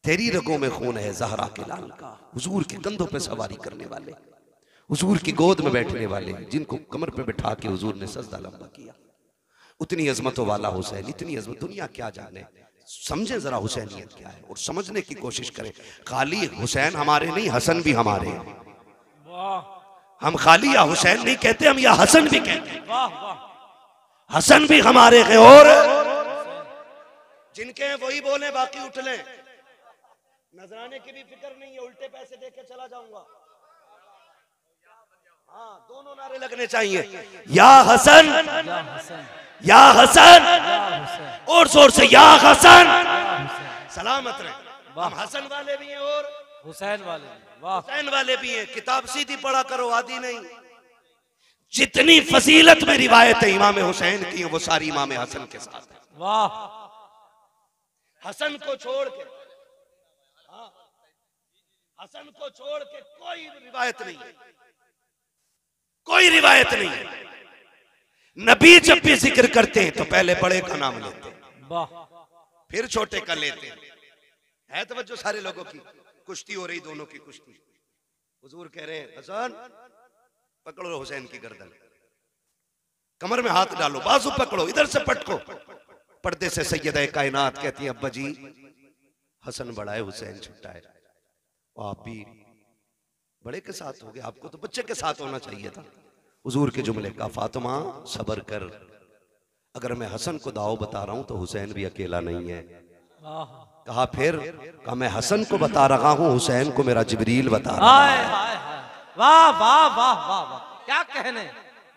तेरी रगों में खून है ज़हरा के लाल का। हुजूर के कंधों पे सवारी करने वाले, हुजूर की गोद में बैठने वाले, जिनको कमर पे बिठा के हुजूर ने सजदा लंबा किया, उतनी अजमतों वाला हुसैन, इतनी अजमत दुनिया क्या जाने। समझे जरा हुसैनियत क्या है और समझने की कोशिश करें। खाली हुसैन हमारे नहीं, हसन भी हमारे हैं। हम खाली या हुसैन नहीं कहते, हम या हसन भी कहते हैं। हसन भी हमारे हैं और जिनके हैं वही बोले, बाकी उठ ले। नजराने की भी फिक्र नहीं है, उल्टे पैसे दे के चला जाऊंगा। हाँ, दोनों नारे लगने चाहिए, या हसन या हसन, और जोर से या हसन। सलामत रहे। हम हसन वाले भी हैं और हुसैन वाले, हुसैन वाले भी हैं। किताब सीधी पढ़ा करो, आदि नहीं। जितनी फजीलत में रिवायत है इमाम हुसैन की, वो सारी इमाम हसन के साथ है। वाह, हसन को छोड़ के, हाँ, हसन को छोड़ के कोई रिवायत नहीं है, कोई रिवायत नहीं है। नबी जब भी जिक्र करते हैं तो पहले बड़े का नाम लेते हैं, फिर छोटे का लेते हैं। है तवज्जो सारे लोगों की। कुश्ती हो रही, दोनों की कुश्ती। हुजूर कह रहे हैं हसन पकड़ो हुसैन की गर्दन, कमर में हाथ डालो, बाजू पकड़ो, इधर से पटको। पर्दे से सैयदा कायनात कहती है अब्बा जी हसन बड़ा है, हुसैन छोटा है। आप भी बड़े के साथ हो गए, आपको तो बच्चे के साथ होना चाहिए था। हुजूर के जुमले का, फातिमा सबर कर, अगर मैं हसन को दाव बता रहा हूं तो हुसैन भी अकेला नहीं है। कहा फिर, कहा मैं हसन को बता रहा हूं, हुसैन को मेरा जिब्रील बता रहा है। वाह वाह वाह वाह वाह, क्या कहने,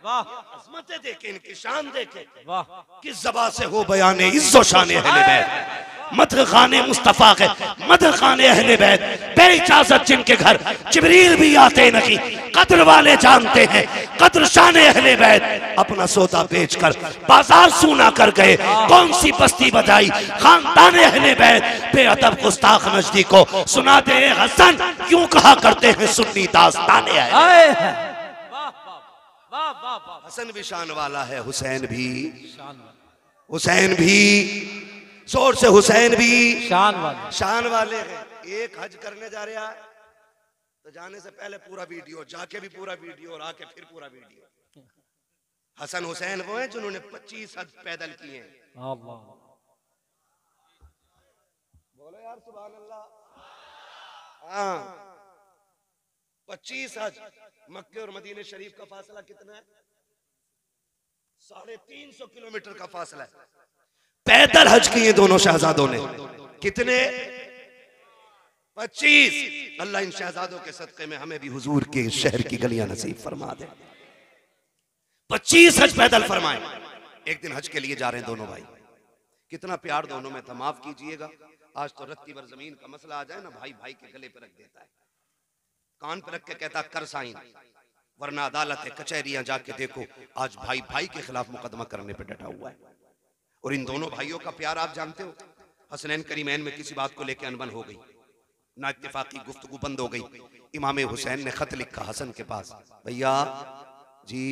वाह, अज़मतें देखे, इनकी शान देखे। वाह, किस ज़बा से हो बयाने इज़्ज़ो शान अहले बैत, मदह खाने मुस्तफा के, मदह खाने अहले बैत, बेइजाजत जिनके घर जिब्रील भी आते नहीं। कद्र वाले जानते हैं कद्र शान अहले बैत, अपना सौदा बेचकर बाजार सूना कर गए। कौन सी बस्ती बजाई खानदान अहले बैत, बेअदब गुस्ताख नजदी को सुना दे हसन, क्यों कहा करते हैं सुन्नी दास्ताने है। हसन भी शान वाला है, हुसैन भी, हुसैन भी, जोर से हुसैन भी शान वाले हैं। एक हज करने जा रहा है तो जाने से पहले पूरा वीडियो, जाके भी पूरा वीडियो और आके फिर पूरा वीडियो। हसन हुसैन वो हैं जिन्होंने 25 हज पैदल किए हैं। बोलो यार सुभान अल्लाह। हाँ, 25 हज। मक्के और मदीने शरीफ का फासला कितना है? 350 किलोमीटर का फासला है। पैदल हज किए दोनों शहजादों ने। कितने? 25। अल्लाह इन शहजादों के सदक़े में हमें भी हुजूर के शहर की गलियां नसीब फरमा दे। 25 हज पैदल फरमाए। एक दिन हज के लिए जा रहे हैं दोनों भाई। कितना प्यार दोनों में था, माफ कीजिएगा। आज तो रत्ती भर जमीन का मसला आ जाए ना, भाई भाई के गले पर रख देता है, कान पर रख के कहता कर साइन, वरना अदालत कचहरियां जाके देखो, आज भाई भाई के खिलाफ मुकदमा करने पर डटा हुआ है। और इन दोनों भाइयों का प्यार आप जानते हो। हसनैन करीमैन में किसी बात को लेकर अनबन हो गई, ना इत्तेफाकी गुफ्तगू बंद हो गई। इमाम हुसैन ने खत लिखा हसन के पास, भैया जी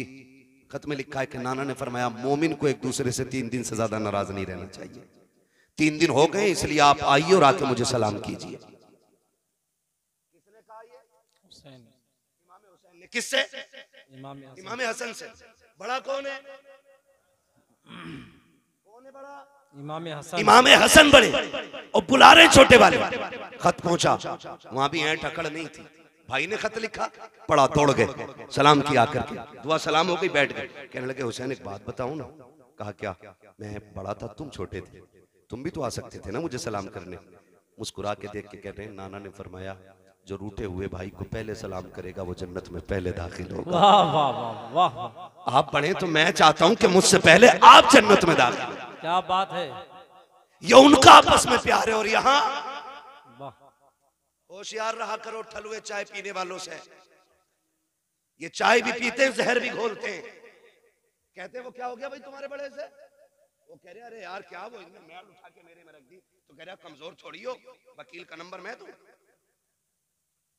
खत में लिखा है कि नाना ने फरमाया मोमिन को एक दूसरे से 3 दिन से ज्यादा नाराज नहीं रहना चाहिए। 3 दिन हो गए, इसलिए आप आइए और आके मुझे सलाम कीजिए। किसने कहा ये? हुसैन। इमाम हुसैन ने। किससे? इमाम हसन से। बड़ा कौन है? कौन है बड़ा? इमाम हसन बड़े और बुला रहे छोटे वाले। खत पहुंचा, वहां भी टकड़ नहीं थी। भाई ने खत लिखा, पढ़ा, दौड़ गए, सलाम किया करके, दुआ सलाम हो गई, बैठ गए। कहने लगे हुसैन एक बात बताऊं ना? कहा क्या? मैं बड़ा था, तुम छोटे थे, तुम भी तो आ सकते थे ना मुझे सलाम करने। मुस्कुरा के देख के कह रहे हैं नाना ने फरमाया जो रूठे हुए भाई को पहले सलाम करेगा वो जन्नत में पहले दाखिल होगा। वाह वाह वाह वाह। आप बड़े तो मैं चाहता हूं कि मुझसे पहले आप जन्नत में दाखिल। क्या बात है। ये उनका आपस में प्यार है। और यहाँ होशियार रहा करो ठलुए चाय पीने वालों से। ये चाय भी पीते हैं, जहर भी घोलते हैं। कहते हैं वो क्या हो गया भाई तुम्हारे बड़े से? वो कह रहे अरे यार क्या वो इनने मैल उठा के मेरे में रख दी, तो कह रहा कमजोर थोड़ी हो, वकील का नंबर मैं दूं,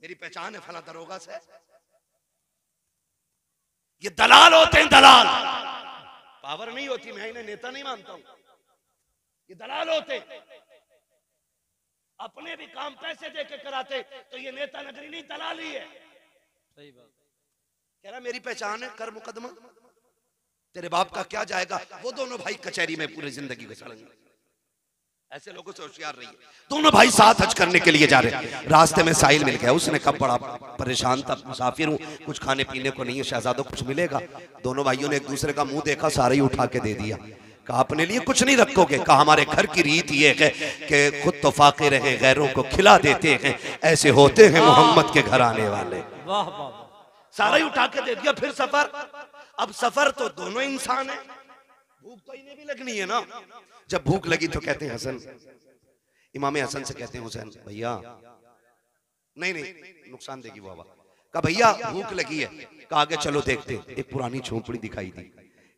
मेरी पहचान है फला दरोगा से। ये दलाल होते हैं, दलाल, पावर नहीं होती, मैं इन्हें नेता नहीं मानता हूं, ये दलाल होते, अपने भी काम पैसे दे के कराते, तो ये नेता नगरी नहीं, दलाली है। सही बात। कह रहा मेरी पहचान है, कर मुकदमा, तेरे बाप का क्या जाएगा। वो दोनों भाई कचहरी में पूरी जिंदगी गुजारेंगे। ऐसे लोगों से होशियार रहिए। दोनों भाई साथ हज करने के लिए जा रहे, रास्ते में साहिल मिल गया, उसने कहा बड़ा परेशान था, मुसाफिर हूँ, कुछ खाने पीने को नहीं है, शहजादों कुछ मिलेगा। दोनों भाइयों ने एक दूसरे का मुंह देखा, सारे ही उठा के दे दिया। कहा अपने लिए कुछ नहीं रखोगे? कहा हमारे घर की रीत ये है कि खुद तो फाके रहे, गैरों को खिला देते हैं, ऐसे होते हैं मोहम्मद के घर आने वाले। वाह वाह, सारा ही उठा के दे दिया। फिर सफर, अब सफर तो दोनों इंसान है, भूख तो इन्हें भी लगनी है ना। जब भूख लगी तो कहते हैं हसन, इमाम हसन से कहते हैं हुसैन भैया, नहीं नहीं नुकसान देगी वो आवाज। कहा भैया भूख लगी है। कहा आगे चलो देखते। एक पुरानी झोंपड़ी दिखाई दी।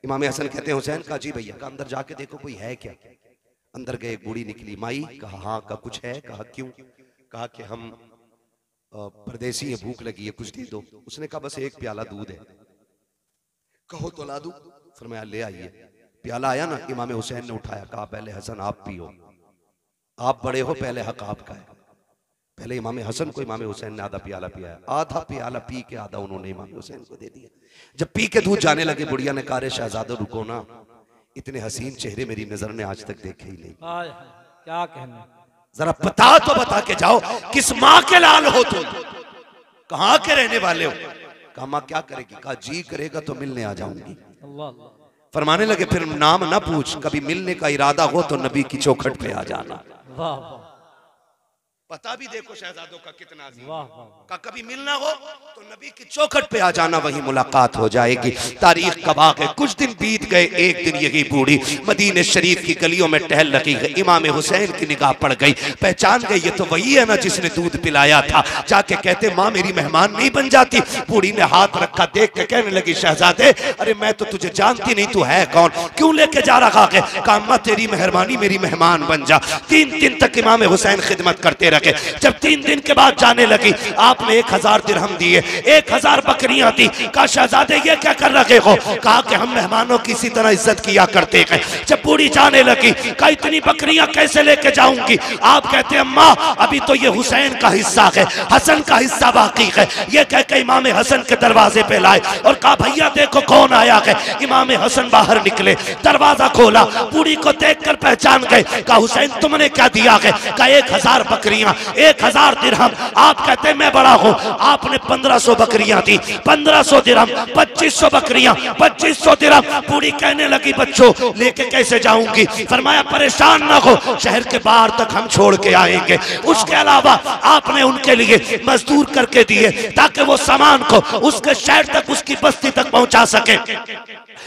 इमाम हसन कहते हैं हुसैन, कहा जी भैया। कहा अंदर जाके देखो कोई है क्या। अंदर गए, एक बूढ़ी निकली। माई? कहा हाँ। कहा कुछ है? कहा क्यों? कहा कि हम परदेसी है, भूख लगी है, कुछ दे दो। उसने कहा बस एक प्याला दूध है। कहो तो ला दूं। फरमाया ले आइए। प्याला आया ना, इमाम हुसैन ने उठाया, कहा पहले हसन आप पियो, आप बड़े हो, पहले हक आपका है। पहले इमाम हसन को इमाम हुसैन ने आधा प्याला पिया, आधा प्याला पी के आधा उन्होंने इमाम हुसैन को दे दिया। जब पी के दूध जाने लगे, बुढ़िया ने कहा रे शहजादो रुको ना, इतने हसीन चेहरे मेरी नजर ने आज तक देखे ही नहीं। क्या कहना, जरा बता तो बता के जाओ, किस माँ के लाल हो तुम, कहाँ के रहने वाले हो। कहा माँ क्या करेगी। कहा जी करेगा तो मिलने आ जाऊंगी। फरमाने लगे फिर नाम ना पूछ, कभी मिलने का इरादा हो तो नबी की चौखट पे आ जाना। वाह वाह, पता भी देखो शहजादों का कितना अजीम। वाह वाह, का कभी मिलना हो तो नबी की चौखट पे आ जाना, वही मुलाकात हो जाएगी। तारीख का वाक़ है, कुछ दिन बीत गए, एक दिन यही बूढ़ी मदीने शरीफ की गलियों में टहल रही है। इमाम हुसैन की निगाह पड़ गई, पहचान गई ये तो वही है ना जिसने दूध पिलाया था। जाके कहते माँ मेरी मेहमान नहीं बन जाती। बूढ़ी ने हाथ रखा, देख के कहने लगी शहजादे अरे मैं तो तुझे जानती नहीं, तू है कौन, क्यों लेके जा रहा है। कहा अम्मा तेरी मेहरबानी, मेरी मेहमान बन जा। 3 दिन तक इमाम हुसैन खिदमत करते रहे। जब 3 दिन के बाद जाने लगी, आपने 1000 दिरहम दिए, 1000 बकरियां दी। कहा शहजादे ये क्या कर रहे हो। कहा कि हम मेहमानों की इसी तरह इज्जत किया करते हैं। जब बूढ़ी जाने लगी, कहा इतनी बकरियां कैसे लेके जाऊंगी। आप कहते अम्मा अभी तो ये हुसैन का हिस्सा है, हसन का हिस्सा बाकी है। ये कह के इमाम हसन के दरवाजे पे लाए और कहा भैया देखो कौन आया है। इमाम हसन बाहर निकले, दरवाजा खोला, बूढ़ी को देखकर पहचान गए। कहा हुसैन तुमने क्या दिया है। कहा 1000 बकरियां, 1000 दिरहम। आप कहते मैं बड़ा हूं, आपने 1500 बकरियां दी, 1500 दिरहम, 2500 बकरियां, 2500 दिरहम। बूढ़ी कहने लगी बच्चों लेके कैसे जाऊंगी। फरमाया परेशान ना हो, शहर के बाहर तक हम छोड़ के आएंगे। उसके अलावा आपने उनके लिए मजदूर करके दिए ताकि वो सामान को उसके शहर तक, उसकी बस्ती तक पहुंचा सके।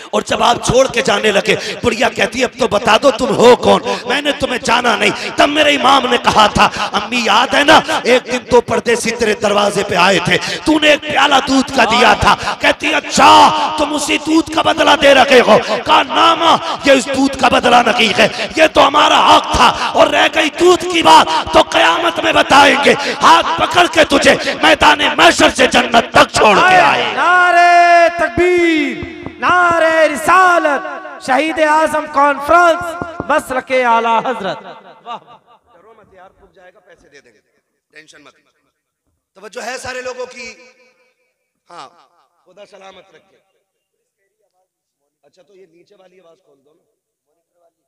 और जब आप छोड़ के जाने लगे, बुढ़िया कहती अब तो बता दो तुम हो कौन, मैंने तुम्हें जाना नहीं। तब मेरे इमाम ने कहा था अम्मी याद है ना, एक दिन तो परदेसी तेरे दरवाजे पे आए थे, तूने एक प्याला दूध का दिया था। कहती अच्छा तुम उसी दूध का बदला दे रखे हो। कहा ना मां ये इस दूध का बदला नहीं है, ये तो हमारा हक था। और रह गई दूध की बात तो कयामत में बताएंगे, हाथ पकड़ के तुझे मैदान महशर से जन्नत तक छोड़ के आए। नारे तकबीर, नारे रिसालत, शहीद आजम कॉन्फ्रेंस बसर के आला हजरत। डरो मत यार, खुद जाएगा, पैसे दे देंगे, टेंशन मत। तवज्जो है सारे लोगों की। हाँ खुदा सलामत रखे। अच्छा तो ये नीचे वाली आवाज खोल दो ना,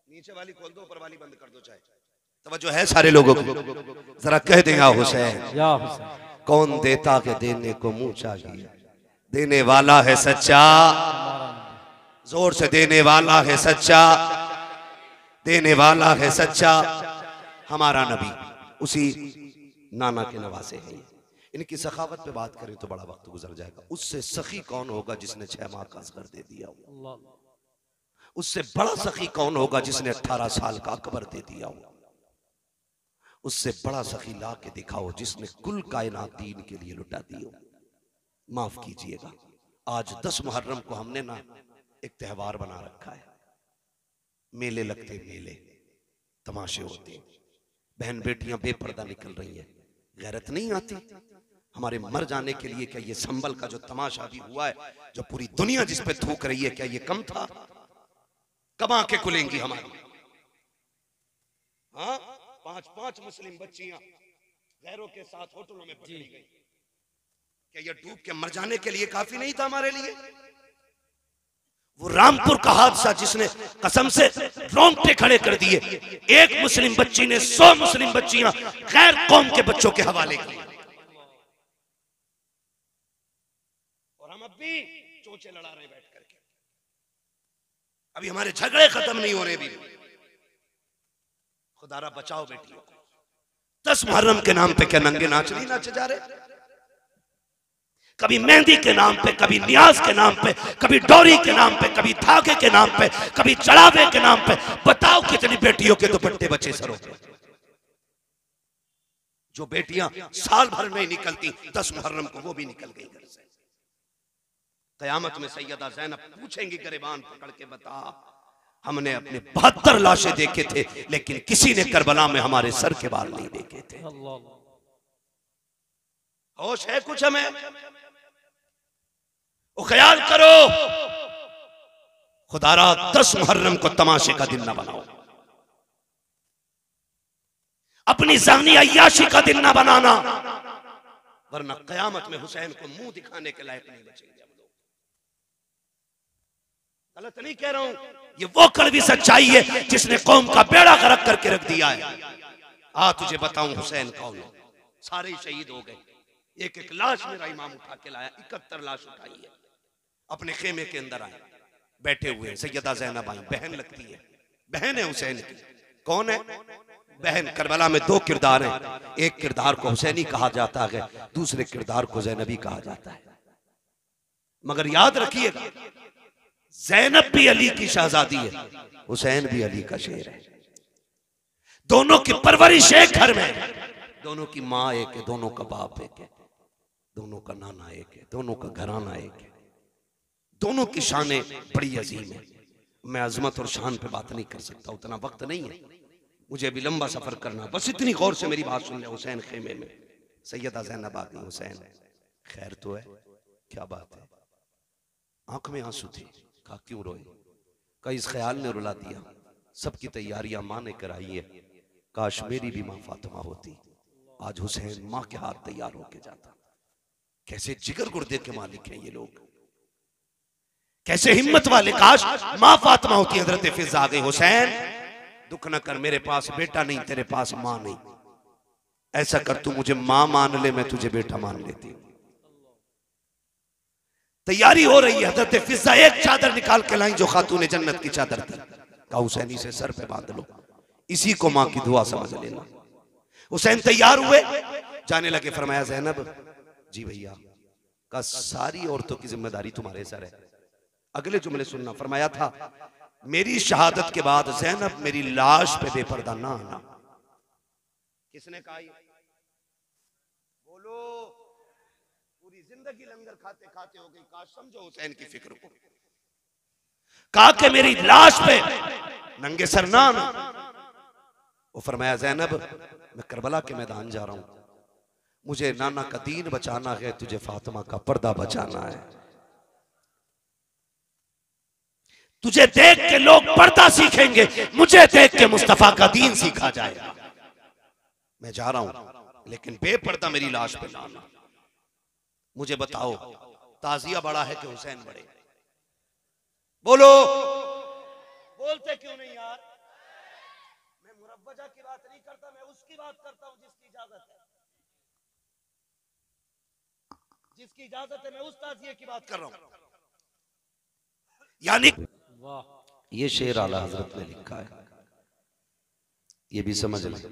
नीचे वाली खोल दो, ऊपर वाली बंद कर दो चाहे। तवज्जो है सारे लोगों की। जरा कह दें या हुसैन, या हुसैन, कौन देता के देने को मुंह चाहिए, देने वाला है सच्चा, जोर से देने वाला है सच्चा, देने वाला है सच्चा। हमारा नबी उसी नाना के नवासे हैं। इनकी सखावत पे बात करें तो बड़ा वक्त गुजर जाएगा। उससे सखी कौन होगा जिसने 6 माह का असगर दे दिया हो। उससे बड़ा सखी कौन होगा जिसने 18 साल का अकबर दे दिया हो। उससे बड़ा सखी ला के दिखाओ जिसने कुल कायनात दीन के लिए लुटा दी हो। माफ कीजिएगा, आज 10 मुहर्रम को हमने ना एक त्योहार बना रखा है। मेले लगते, मेले तमाशे होते, बहन बेटियां बेपर्दा निकल रही हैं, गैरत नहीं आती? हमारे मर जाने के लिए क्या ये संबल का जो तमाशा भी हुआ है, जो पूरी दुनिया जिस पे थूक रही है, क्या ये कम था? कब आंखें खुलेंगी हमारी? हाँ, 5-5 मुस्लिम बच्चियां गैरों के साथ होटलों में पकड़ी गई। क्या ये डूब के मर जाने के लिए काफी नहीं था हमारे लिए? वो रामपुर का हादसा जिसने कसम से रोंगटे खड़े कर दिए, एक मुस्लिम बच्ची ने 100 मुस्लिम बच्चियां गैर कौम के बच्चों के हवाले की, और हम अब भी चोंचे लड़ा रहे बैठ करके। अभी हमारे झगड़े खत्म नहीं हो रहे भी। खुदारा बचाओ बेटियों को। 10 मुहर्रम के नाम पे क्या नंगे नाच नहीं नाचे जा रहे? कभी मेहंदी के नाम पे, कभी नियाज के नाम पे, कभी डोरी के नाम पे, कभी धागे के नाम पे, कभी चढ़ावे के नाम पे। बताओ कितनी बेटियों के दुपट्टे बचे सरों पे? जो बेटियां साल भर में निकलती, 10 मुहर्रम को वो भी निकल गई घर से। कयामत में सैयदा ज़ैनब पूछेंगी गिरबान पकड़ के, बता हमने अपने 72 लाशें देखे थे, लेकिन किसी ने करबला में हमारे सर के बाल नहीं देखे थे। होश है कुछ हमें? वो ख्याल करो, खुदारा 10 मुहर्रम को तमाशे का दिन ना बनाओ, अपनी ज़हनी अय्याशी का दिन ना बनाना, वरना कयामत में हुसैन को मुंह दिखाने के लायक नहीं बचेंगे हम लोग। गलत नहीं कह रहा हूं, ये वो कड़वी सच्चाई है जिसने कौम का बेड़ा गर्क करके रख दिया है। आ तुझे बताऊं हुसैन कौन है? सारे ही शहीद हो गए, एक एक लाश मेरा इमाम उठा के लाया, 71 लाश उठाई है। अपने खेमे के अंदर आए, बैठे हुए सैयदा ज़ैनब आई, बहन लगती है, बहन है हुसैन की। कौन है बहन? करबला में 2 किरदार हैं, एक किरदार को हुसैनी कहा जाता है, दूसरे किरदार को ज़ैनबी कहा जाता है। मगर याद रखिएगा, ज़ैनब भी अली की शहजादी है, हुसैन भी अली का शेर है। दोनों की परवरिश एक घर में है, दोनों की माँ एक है, दोनों का बाप एक है, दोनों का नाना एक है, दोनों का घराना एक है, दोनों की शानें बड़ी अजीम है। मैं अजमत और शान पे बात नहीं कर सकता, उतना वक्त नहीं है, मुझे अभी लंबा सफर करना। बस इतनी गौर से मेरी बात सुन ले। हुसैन खेमे में, सैयदा ज़ैनब आ गई। हुसैन खैर तो है? क्या बात है? आंख में आंसू थे। कहा क्यों रोए? कहा इस ख्याल ने रुला दिया, सबकी तैयारियां मां ने कराई है, काश मेरी भी मां फातिमा होती, आज हुसैन मां के हाथ तैयार होके जाता। कैसे जिगर गुर्दे के मालिक हैं ये लोग, कैसे हिम्मत वाले। काश मां फातिमा होती। हजरत फिजा आ गई, हुसैन दुख न कर, मेरे पास बेटा नहीं, तेरे पास मां नहीं, ऐसा कर तू मुझे मां मान ले, मैं तुझे बेटा मान लेती हूं। तैयारी हो रही है। हजरत फिजा एक चादर निकाल के लाई जो खातून जन्नत की चादर थी। कहा हुसैन इसे सर पे बांध लो, इसी को मां की दुआ समझ लेना। हुसैन तैयार हुए, जाने लगे। फरमाया ज़ैनब जी भैया, का सारी औरतों की जिम्मेदारी तुम्हारे सर है। अगले जुमले सुनना। फरमाया था मेरी शहादत के बाद ज़ैनब मेरी लाश पे बेपर्दा ना आना। किसने कहा? बोलो। पूरी जिंदगी लंगर खाते खाते हो गई, काश समझो हुसैन की फिक्र को। कहा कि मेरी लाश पे नंगे सर ना आना। वो फरमाया ज़ैनब मैं करबला के मैदान जा रहा हूं, मुझे नाना का दीन बचाना है, तुझे फातिमा का पर्दा बचाना है। तुझे देख के लोग पर्दा सीखेंगे, मुझे देख के मुस्तफा का दीन सीखा जाएगा। मैं जा रहा हूं, लेकिन बेपर्दा मेरी लाश पे लाना। मुझे बताओ ताजिया बड़ा है कि हुसैन बड़े? बोलो। बोलते क्यों नहीं यार? मैं मुरव्वजा की बात नहीं करता, मैं उसकी बात करता हूं जिसकी इजाजत है। जिसकी इजाजत है मैं उस ताजिए की बात कर रहा हूं। यानी ये शेर आला हजरत ने लिखा है, ये भी समझ लें।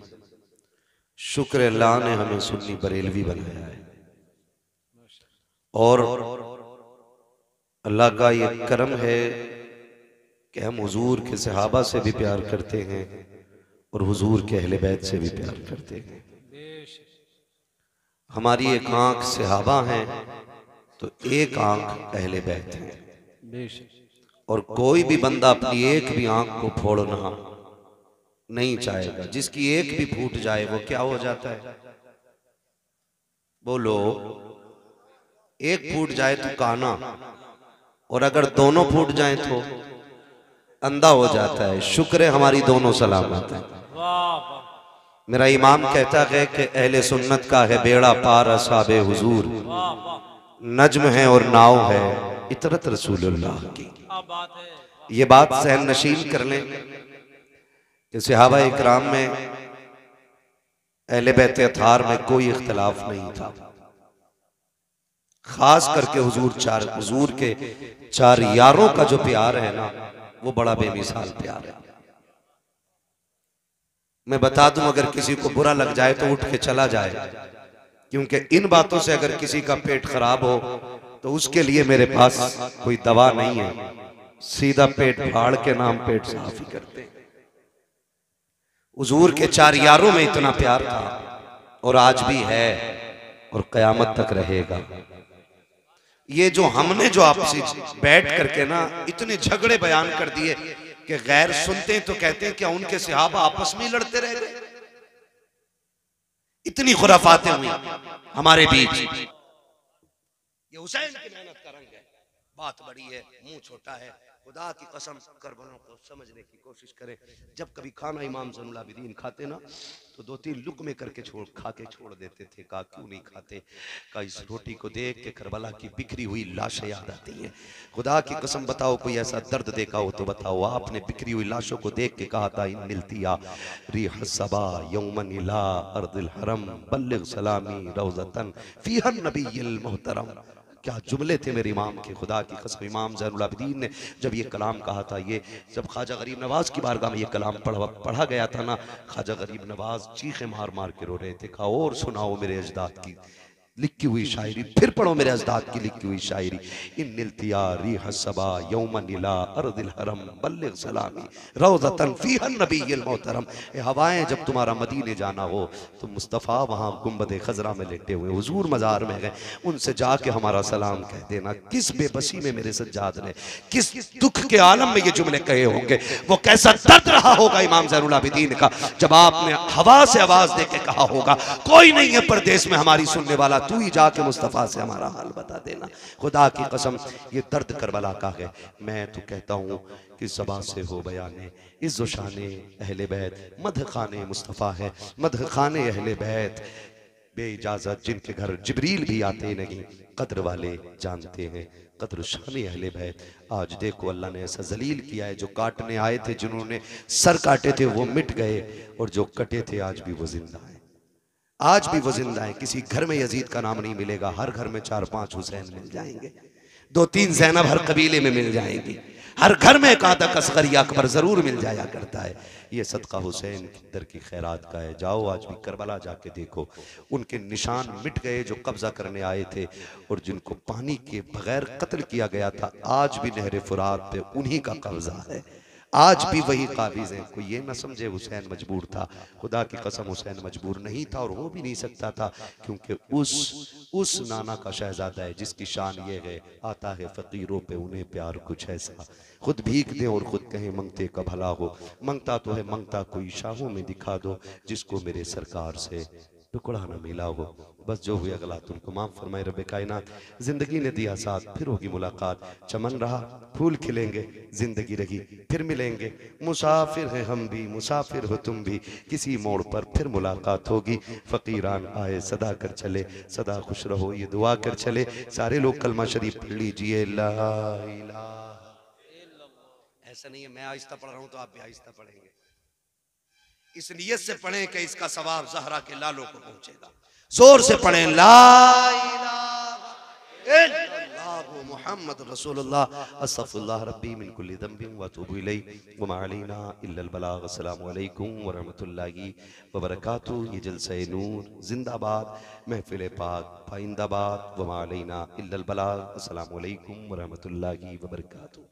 शुक्र अल्लाह ने हमें सुन्नी बरेलवी बनाया है, और अल्लाह का ये करम है कि हम हुजूर के सहाबा से भी प्यार करते हैं और हुजूर के अहले बैत से भी प्यार करते हैं। हमारी एक आंख सहाबा है तो एक आंख अहले बैत है। और कोई भी बंदा अपनी एक भी आंख को फोड़ना नहीं चाहेगा। जिसकी एक भी फूट जाए वो क्या हो जाता है? बोलो। एक फूट जाए तो काना, और अगर दोनों फूट जाए तो अंधा हो जाता है। शुक्र है हमारी दोनों सलामत है। मेरा इमाम कहता है कि अहले सुन्नत का है बेड़ा पार असहाबे हुजूर, नज्म है और नाव है इतरत रसूलुल्लाह की। ये बात सहन नशीन कर लें कि सहाबा इकराम में अहले बैत अतार में कोई इख्तिलाफ नहीं था। खास करके हुजूर के चार यारों का जो प्यार है ना, वो बड़ा बेमिसाल प्यार है। मैं बता दूं, अगर किसी को बुरा लग जाए तो उठ के चला जाए, क्योंकि इन बातों से अगर किसी का पेट खराब हो तो उसके लिए मेरे पास कोई दवा नहीं है। सीधा पेट फाड़ के नाम पेट साफ ही करते हैं। हुजूर के चार यारों में इतना प्यार था और आज भी है और कयामत तक रहेगा। ये जो हमने जो आपसे बैठ करके ना इतने झगड़े बयान कर दिए कि गैर सुनते तो कहते हैं क्या उनके सहाबा आपस में लड़ते रह गए? इतनी खुराफातें हुई हमारे बीच। ये हुसैन की मेहनत का रंग है। बात बड़ी है, मुंह छोटा है। खुदा की कसम करबलों को समझने की कोशिश करें। जब कभी खाना इमाम ज़ैनुल आबिदीन खाते ना तो 2-3 लुक़मे करके खा के छोड़ देते थे। कहा क्यों नहीं खाते? कहा इस रोटी को देख के करबला की बिखरी हुई लाशें याद आती हैं। खुदा की कसम बताओ कोई ऐसा दर्द देखा हो तो बताओ। आपने बिखरी हुई लाशों को देख के कहा था इन मिलतिया रिह सबा यौमन इला अर्दिल हरम बल्लिग सलामी रौज़तन फीहन नबिय्युल मोहतरम। क्या जुमले थे मेरे इमाम के। खुदा की कसम इमाम ज़ैनुल आबिदीन ने जब ये कलाम कहा था, ये जब ख्वाजा गरीब नवाज की बारगाह में ये कलाम पढ़ा गया था ना, ख्वाजा गरीब नवाज चीखे मार मार के रो रहे थे। कहा और सुनाओ मेरे अजदाद की लिखी हुई शायरी, फिर पढ़ो मेरे अजदाद की लिखी हुई शायरी। इन निलतिया रिह सबा यौमन इला अर्दिल हरम बल्लिग सलामी रौज़तन फीहन नबिय्युल मोहतरम। ए हवाएं जब तुम्हारा मदीने जाना हो तो मुस्तफ़ा वहाँ गुंबद खजरा में लेटे हुए हुजूर मज़ार में गए, उनसे जाके हमारा सलाम कह देना। किस बेबसी में मेरे सज्जाद ने, किस दुख के आलम में ये जुमले कहे होंगे, वो कैसा दर्द रहा होगा इमाम ज़ैनुल आबिदीन का जब आपने हवा से आवाज दे के कहा होगा कोई नहीं है परदेश में हमारी सुनने वाला, तू ही जाके मुस्तफ़ा से हमारा हाल बता देना। खुदा की कसम ये दर्द करबला का है। मैं तो कहता हूँ कि ज़बान से हो बयाने इज़्ज़ो शाने अहले बैत, मदह खाने मुस्तफ़ा है, मदह खाने अहले बैत। बे इजाज़त जिनके घर जिब्रील भी आते नहीं, कद्र वाले जानते हैं कद्र शान अहले बैत। आज देखो अल्लाह ने ऐसा जलील किया है, जो काटने आए थे, जिन्होंने सर काटे थे वो मिट गए, और जो कटे थे आज भी वो जिंदा है। आज भी वो जिंदा है। किसी घर में यजीद का नाम नहीं मिलेगा, हर घर में 4-5 हुसैन मिल जाएंगे, 2-3 ज़ैनब हर कबीले में मिल जाएंगी, हर घर में एक आधा असगर या अकबर जरूर मिल जाया करता है। ये सदका हुसैन की दर की खैरात का है। जाओ आज भी करबला जाके देखो, उनके निशान मिट गए जो कब्जा करने आए थे, और जिनको पानी के बगैर कत्ल किया गया था, आज भी नहर फुरात पे उन्हीं का कब्जा है, आज भी वही काबिज हैं। कोई ये ना समझे हुसैन मजबूर था, खुदा की कसम हुसैन मजबूर नहीं था, और हो भी नहीं सकता था, क्योंकि उस नाना का शहजादा है जिसकी शान ये है, आता है फ़कीरों पे उन्हें प्यार कुछ ऐसा, खुद भीख दे और खुद कहें मंगते का भला हो, मंगता तो है मंगता कोई शाहों में दिखा दो, जिसको मेरे सरकार से टुकड़ा न मिला हो। बस जो हुआ गलत उनको माफ़ फरमाए रब कायनात। जिंदगी ने दिया साथ, फिर होगी मुलाकात, चमन रहा फूल खिलेंगे, जिंदगी रही फिर मिलेंगे, मुसाफिर है हम भी मुसाफिर हो तुम भी, किसी मोड़ पर फिर मुलाकात होगी। फ़कीरान आए सदा कर चले, सदा खुश रहो ये दुआ कर चले। सारे लोग कलमा शरीफ पढ़ लीजिए, ला इलाहा। ऐसा नहीं है मैं आहिस्ता पढ़ रहा हूँ तो आप भी आहिस्ता पढ़ेंगे, इस नियत से पढ़ें कि इसका सवाब ज़हरा के लालों को पहुंचेगा। जोर से पढ़ें, ला इलाहा इल्लल्लाहु मुहम्मद रसूलुल्लाह अस्तगफिरुल्लाह रब्बी मिन कुल्ली ज़ंबिन व अतूबु इलैहि व मा अलैना इल्लल बलाग। अस्सलामु अलैकुम व रहमतुल्लाहि व बरकातुहू। ये जलसे नूर जिंदाबाद, महफिल पाक पाइंदाबाद, व मा अलैना इल्लल बलाग। अस्सलामु अलैकुम व रहमतुल्लाहि व बरकातुहू।